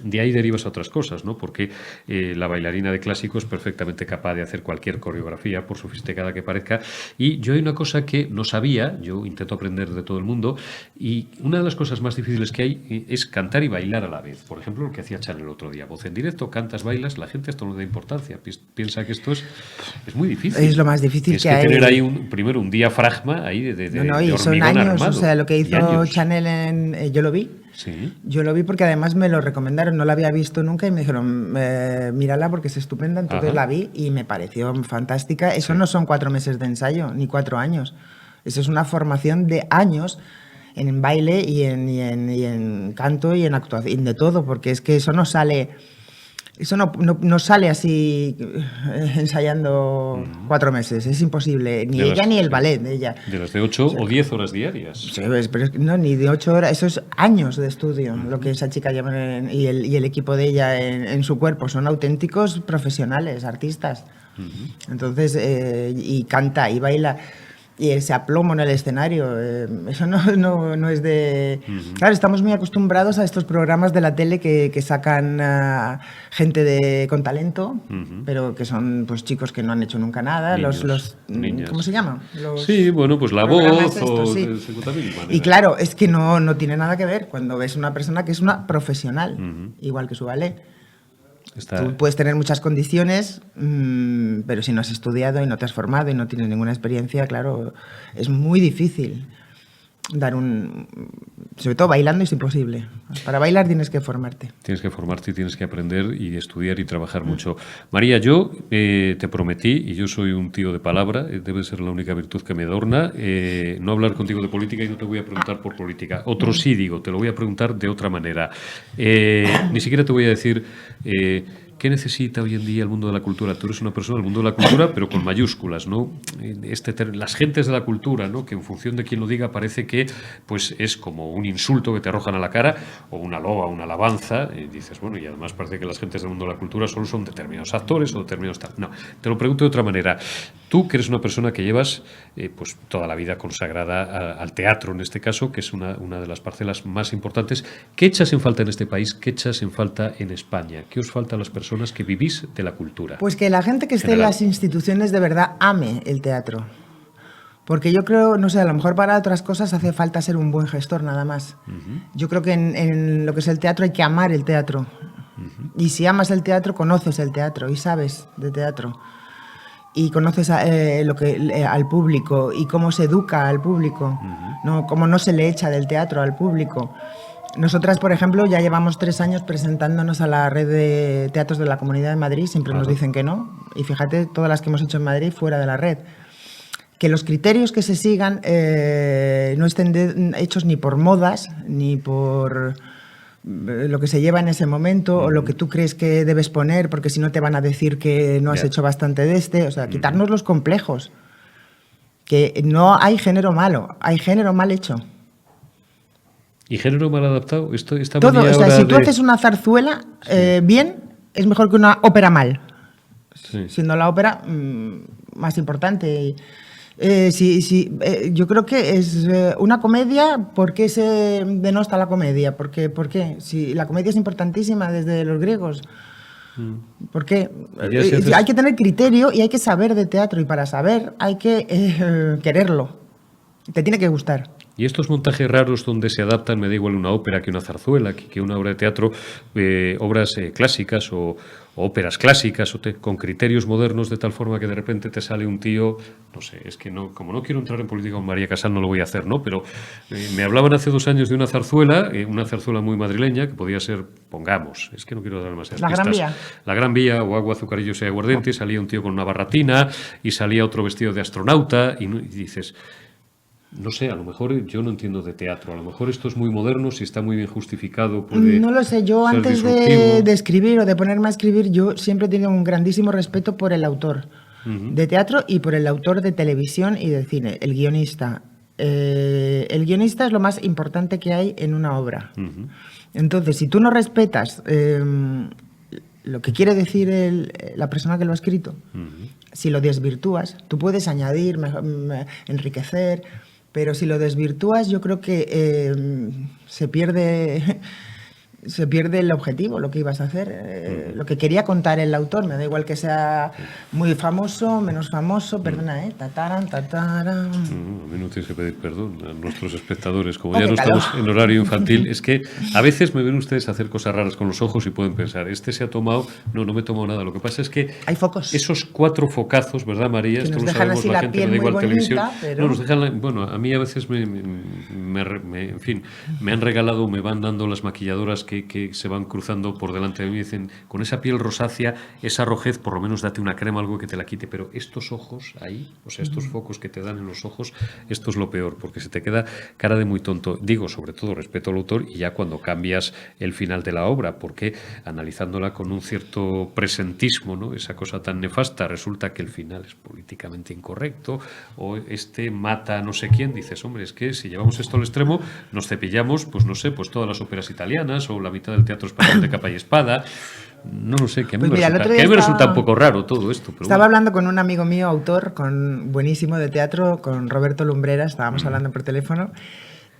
de ahí derivas a otras cosas, ¿no? Porque la bailarina de clásico es perfectamente capaz de hacer cualquier coreografía, por sofisticada que parezca. Y yo hay una cosa que no sabía, yo intento aprender de todo el mundo, y una de las cosas más difíciles que hay es cantar y bailar a la vez. Por ejemplo, lo que hacía Chanel el otro día. Voz en directo, cantas, bailas, la gente esto no le da importancia. Piensa que esto es muy difícil. Es lo más difícil Tienes que hay. tener ahí primero un diafragma ahí de No, y son hormigón años, armado. o sea, lo que Y hizo años. Chanel yo lo vi. Sí. Yo lo vi porque además me lo recomendaron, no la había visto nunca y me dijeron, mírala porque es estupenda, entonces Ajá. la vi y me pareció fantástica. Eso no son 4 meses de ensayo, ni 4 años. Eso es una formación de años en baile y en canto y en actuación, de todo, porque es que eso no sale... Eso no sale así ensayando 4 meses, es imposible. Ni De ella las- ni el sí. ballet de ella. De las de 8 o 10 horas diarias. Sí, pero es que no, ni de 8 horas, eso es años de estudio, lo que esa chica lleva y el equipo de ella en su cuerpo, son auténticos profesionales, artistas. Entonces, y canta y baila y ese aplomo en el escenario, eso no es de... Claro, estamos muy acostumbrados a estos programas de la tele que sacan gente con talento, pero que son pues chicos que no han hecho nunca nada, Niños, niñas. ¿cómo se llama? Los Sí, bueno, pues la programas voz estos, o sí. de 50.000 maneras. Y claro, es que no tiene nada que ver cuando ves una persona que es una profesional, igual que su ballet. Tú puedes tener muchas condiciones, pero si no has estudiado y no te has formado y no tienes ninguna experiencia, claro, es muy difícil dar sobre todo bailando es imposible. Para bailar tienes que formarte. Tienes que formarte y tienes que aprender y estudiar y trabajar mucho. María, yo te prometí, y yo soy un tío de palabra, debe ser la única virtud que me adorna, no hablar contigo de política y no te voy a preguntar por política. Otro sí digo, te lo voy a preguntar de otra manera. Ni siquiera te voy a decir... ¿qué necesita hoy en día el mundo de la cultura? Tú eres una persona del mundo de la cultura, pero con mayúsculas, ¿no? Las gentes de la cultura, ¿no? Que en función de quien lo diga parece que pues es como un insulto que te arrojan a la cara o una loa, una alabanza. Y dices, bueno, y además parece que las gentes del mundo de la cultura solo son determinados actores o determinados tal. No, te lo pregunto de otra manera. Tú, que eres una persona que llevas pues toda la vida consagrada al teatro, en este caso, que es una de las parcelas más importantes, ¿qué echas en falta en este país? ¿Qué echas en falta en España? ¿Qué os falta a las personas que vivís de la cultura? Pues que la gente que esté en General. las instituciones de verdad ame el teatro. Porque yo creo, no sé, a lo mejor para otras cosas hace falta ser un buen gestor nada más. Yo creo que en lo que es el teatro hay que amar el teatro. Y si amas el teatro, conoces el teatro y sabes de teatro. Y conoces al público y cómo se educa al público, ¿no? Cómo no se le echa del teatro al público. Nosotras, por ejemplo, ya llevamos 3 años presentándonos a la red de teatros de la Comunidad de Madrid, siempre nos dicen que no. Y fíjate, todas las que hemos hecho en Madrid fuera de la red. Que los criterios que se sigan no estén hechos ni por modas, ni por lo que se lleva en ese momento o lo que tú crees que debes poner, porque si no te van a decir que no has hecho bastante de este. O sea, quitarnos los complejos. Que no hay género malo, hay género mal hecho. ¿Y género mal adaptado? Todo, o sea, si tú haces una zarzuela bien, es mejor que una ópera mal. Sí. Siendo la ópera más importante. Yo creo que es una comedia. ¿Por qué se denosta la comedia? ¿Por qué? Si la comedia es importantísima desde los griegos. ¿Por qué? Hay que tener criterio y hay que saber de teatro. Y para saber hay que quererlo. Te tiene que gustar. Y estos montajes raros donde se adaptan, me da igual una ópera que una zarzuela, que una obra de teatro, obras clásicas o óperas clásicas con criterios modernos, de tal forma que de repente te sale un tío, no sé, es que no, como no quiero entrar en política con María Casal, no lo voy a hacer, ¿no? Pero me hablaban hace 2 años de una zarzuela muy madrileña, que podía ser, pongamos, es que no quiero dar más pistas. La Gran Vía. La Gran Vía, o Agua, Azucarillos y Aguardiente, salía un tío con una barratina y salía otro vestido de astronauta y dices... No sé, a lo mejor yo no entiendo de teatro, a lo mejor esto es muy moderno, si está muy bien justificado puede... No lo sé, yo antes de escribir o de ponerme a escribir, yo siempre he tenido un grandísimo respeto por el autor de teatro y por el autor de televisión y de cine, el guionista. El guionista es lo más importante que hay en una obra. Entonces, si tú no respetas lo que quiere decir la persona que lo ha escrito, si lo desvirtúas, tú puedes añadir, enriquecer... Pero si lo desvirtúas, yo creo que se pierde el objetivo, lo que ibas a hacer, lo que quería contar el autor. Me da igual que sea muy famoso, menos famoso, perdona, tataran. A mí no tienes que pedir perdón a nuestros espectadores. Como ya no estamos en horario infantil, es que a veces me ven ustedes hacer cosas raras con los ojos y pueden pensar, este se ha tomado, no me he tomado nada. Lo que pasa es que hay focos. Esos 4 focazos, ¿verdad, María? Que esto nos lo dejan sabemos así la gente, me da igual televisión. Pero... No, nos dejan, bueno, a mí a veces en fin, me han regalado, me van dando las maquilladoras que se van cruzando por delante de mí y dicen, con esa piel rosácea, esa rojez, por lo menos date una crema, algo que te la quite. Pero estos ojos ahí, o sea, estos focos que te dan en los ojos, esto es lo peor, porque se te queda cara de muy tonto. Digo, sobre todo, respeto al autor y ya cuando cambias el final de la obra, porque analizándola con un cierto presentismo, ¿no? Esa cosa tan nefasta, resulta que el final es políticamente incorrecto o mata a no sé quién. Dices, hombre, es que si llevamos esto al extremo, nos cepillamos, pues no sé, pues todas las óperas italianas o la mitad del teatro español de capa y espada. No lo sé, que a mí me resulta un poco raro todo esto. Pero estaba hablando con un amigo mío, autor, buenísimo de teatro, con Roberto Lumbreras, estábamos hablando por teléfono,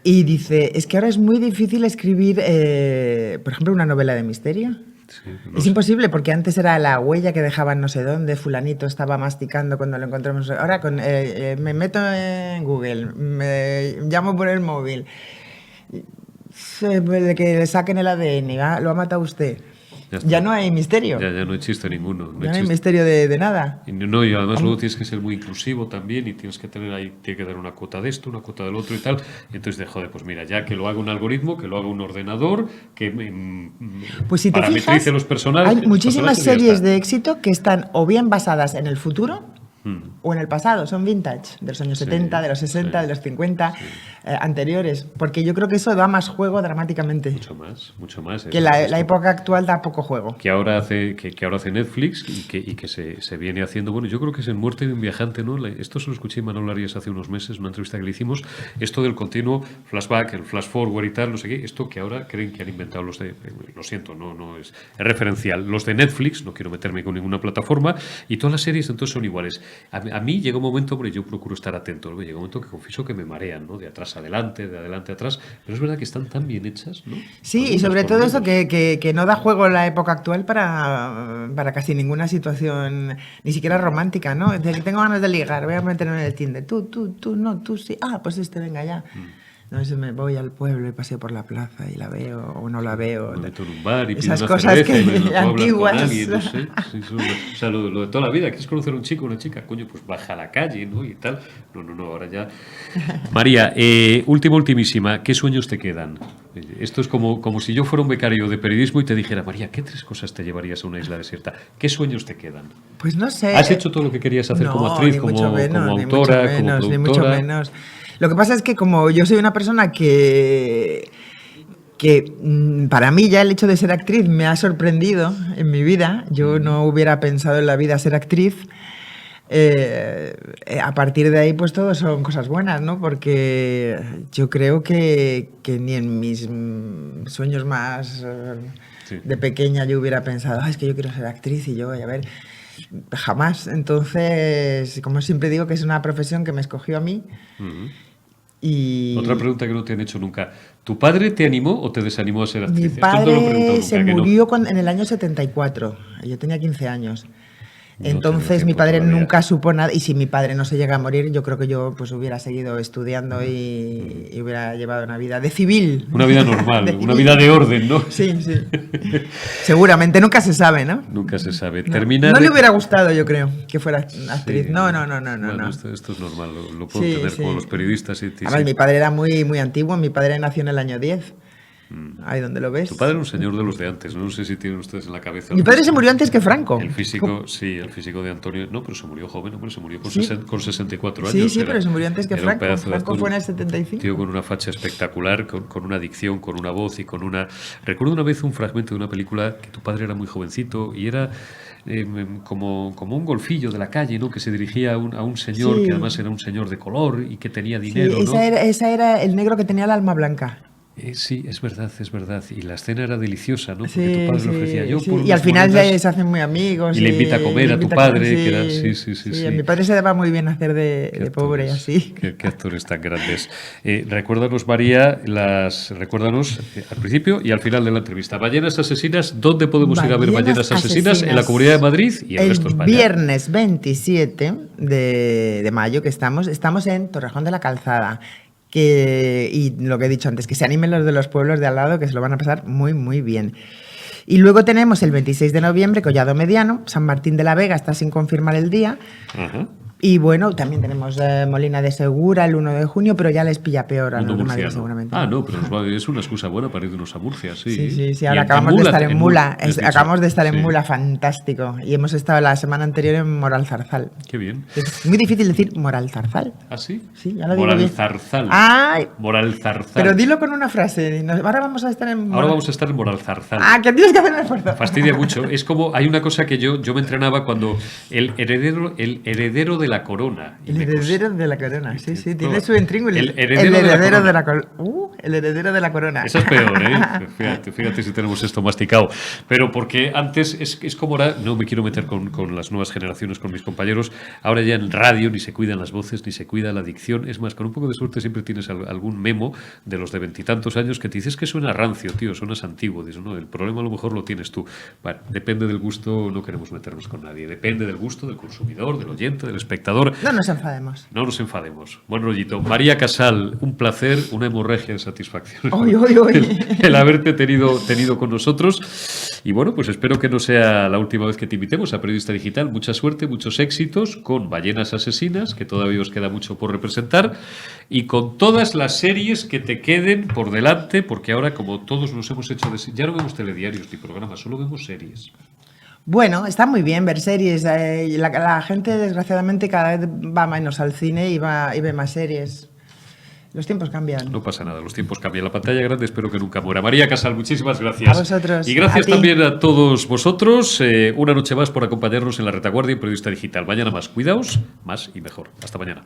y dice, es que ahora es muy difícil escribir, por ejemplo, una novela de misterio. Sí, es imposible, porque antes era la huella que dejaban no sé dónde, fulanito estaba masticando cuando lo encontramos. Ahora me meto en Google, me llamo por el móvil, que le saquen el ADN, lo ha matado usted. Ya no hay misterio. Ya no hay chiste ninguno. No hay misterio de nada. Y además luego tienes que ser muy inclusivo también y tienes que tener ahí, tiene que dar una cuota de esto, una cuota del otro y tal. Y entonces, joder, pues mira, ya que lo haga un algoritmo, que lo haga un ordenador, que pues si te parametrice los personajes. Hay muchísimas series de éxito que están o bien basadas en el futuro o en el pasado, son vintage, de los años 70, de los 60, de los 50, anteriores, porque yo creo que eso da más juego dramáticamente. Mucho más. Que la época actual da poco juego. Que ahora hace Netflix y que se viene haciendo, bueno, yo creo que es en Muerte de un viajante, ¿no? Esto se lo escuché a Manolo Arias hace unos meses, una entrevista que le hicimos, esto del continuo flashback, el flash forward y tal, no sé qué, esto que ahora creen que han inventado los de, lo siento, no es referencial, los de Netflix, no quiero meterme con ninguna plataforma, y todas las series entonces son iguales. a mí llega un momento, hombre, yo procuro estar atento, ¿no? Llega un momento que confieso que me marean, ¿no? De atrás adelante, de adelante atrás, pero es verdad que están tan bien hechas, ¿no? Sí, Algunas, y sobre por todo lo eso menos. que no da juego en la época actual para casi ninguna situación, ni siquiera romántica, ¿no? Es decir, tengo ganas de ligar, voy a meterme en el Tinder. Tú, no, tú sí. Ah, pues venga ya. No, a veces me voy al pueblo y paseo por la plaza y la veo o no la veo. Me meto en un bar y pido Esas una cosas cerveza y me que puedo hablar con antiguas. alguien, no sé. Sí, o sea, lo de toda la vida. ¿Quieres conocer a un chico o una chica? Coño, pues baja a la calle, ¿no? Y tal. No, ahora ya... María, ultimísima. ¿Qué sueños te quedan? Esto es como si yo fuera un becario de periodismo y te dijera, María, ¿qué 3 cosas te llevarías a una isla desierta? ¿Qué sueños te quedan? Pues no sé. ¿Has hecho todo lo que querías hacer como actriz, ni como, mucho menos, como ni autora, mucho menos, como ni mucho productora? menos. Lo que pasa es que como yo soy una persona que para mí ya el hecho de ser actriz me ha sorprendido en mi vida. Yo no hubiera pensado en la vida ser actriz. A partir de ahí, pues todo son cosas buenas, ¿no? Porque yo creo que ni en mis sueños más de pequeña yo hubiera pensado, es que yo quiero ser actriz y yo voy a ver... Jamás. Entonces, como siempre digo, que es una profesión que me escogió a mí. Y Otra pregunta que no te han hecho nunca. ¿Tu padre te animó o te desanimó a ser actriz? mi Esto no te lo he preguntado padre nunca, se que no. murió en el año 74. Yo tenía 15 años. No tenía Entonces mi tiempo padre todavía. nunca supo nada, y si mi padre no se llega a morir, yo creo que yo pues hubiera seguido estudiando y hubiera llevado una vida de civil. Una vida normal, De una civil. vida de orden, ¿no? Sí. Seguramente, nunca se sabe, ¿no? Nunca se sabe. No, Termina no de- le hubiera gustado, yo creo, que fuera actriz. Sí. No. Bueno, esto es normal, lo puedo Sí, tener sí. como los periodistas. Además, mi padre era muy, muy antiguo. Mi padre nació en el año 10. Ahí donde lo ves. Tu padre era un señor de los de antes, no sé si tienen ustedes en la cabeza. Mi padre se murió antes que Franco. El físico, sí, el físico de Antonio. No, pero se murió joven, hombre, se murió con, Sí. con 64 Sí, años. sí, pero se murió antes que era un Franco. pedazo de Franco actor, fue en el un 75. tío con una facha espectacular, con una dicción, con una voz y con una... Recuerdo una vez un fragmento de una película que tu padre era muy jovencito y era como un golfillo de la calle, ¿no? Que se dirigía a un señor Sí. que además era un señor de color y que tenía Sí, dinero, ¿no? esa era el negro que tenía el alma blanca. Sí, es verdad. Y la escena era deliciosa, ¿no? Porque Sí, tu padre sí, le ofrecía yo sí. por Y unas al final monedas. se hacen muy amigos. Y le invita a comer le a tu invita padre, comer, que era... Sí. A mi padre se daba muy bien hacer Qué de pobre y actores, así. Qué actores tan grandes. Recuérdanos, María, recuérdanos al principio y al final de la entrevista. Ballenas Asesinas, ¿dónde podemos ir a ver Ballenas Asesinas? En la Comunidad de Madrid y el resto de España. Viernes 27 de mayo que estamos en Torrejón de la Calzada. Y lo que he dicho antes, que se animen los de los pueblos de al lado, que se lo van a pasar muy, muy bien. Y luego tenemos el 26 de noviembre, Collado Mediano, San Martín de la Vega, está sin confirmar el día. Ajá. Y bueno, también tenemos Molina de Segura el 1 de junio, pero ya les pilla peor a Mundo los de Madrid murciano. seguramente. No, pero es una excusa buena para irnos a Murcia, sí. Sí. Y Ahora acabamos de estar en Mula. me has dicho. Acabamos de estar en Sí. Mula, fantástico. Y hemos estado la semana anterior en Moralzarzal. Qué bien. Es muy difícil decir Moralzarzal. ¿Ah, sí? Sí, ya lo digo bien. Moralzarzal. ¡Ay! Moralzarzal. Pero dilo con una frase. Ahora vamos a estar en... Ahora vamos a estar en Moralzarzal. Que tienes que hacer un esfuerzo. Fastidia mucho. Es como, hay una cosa que yo me entrenaba cuando el heredero de la corona. Y El me heredero cos- de la corona. Sí, No, tiene su intríngulis. el heredero de la corona. El heredero de la corona. Esa es peor, ¿eh? Fíjate si tenemos esto masticado. Pero porque antes es como ahora, no me quiero meter con las nuevas generaciones, con mis compañeros, ahora ya en radio ni se cuidan las voces, ni se cuida la dicción. Es más, con un poco de suerte siempre tienes algún memo de los de veintitantos años que te dices que suena rancio, tío, suenas antiguo. Dices, no, el problema a lo mejor lo tienes tú. Bueno, depende del gusto, no queremos meternos con nadie. Depende del gusto del consumidor, del oyente, del espectador. No nos enfademos. No nos enfademos. Buen rollito. María Casal, un placer, una hemorragia de satisfacción. Uy. El haberte tenido con nosotros. Y bueno, pues espero que no sea la última vez que te invitemos a Periodista Digital. Mucha suerte, muchos éxitos con Ballenas Asesinas, que todavía os queda mucho por representar, y con todas las series que te queden por delante, porque ahora, como todos nos hemos hecho ya no vemos telediarios ni programas, solo vemos series. Bueno, está muy bien ver series. La gente, desgraciadamente, cada vez va menos al cine y ve más series. Los tiempos cambian. No pasa nada, los tiempos cambian. La pantalla grande espero que nunca muera. María Casal, muchísimas gracias. A vosotros. Y gracias A ti. también a todos vosotros. Una noche más por acompañarnos en la retaguardia en Periodista Digital. Mañana más. Cuidaos, más y mejor. Hasta mañana.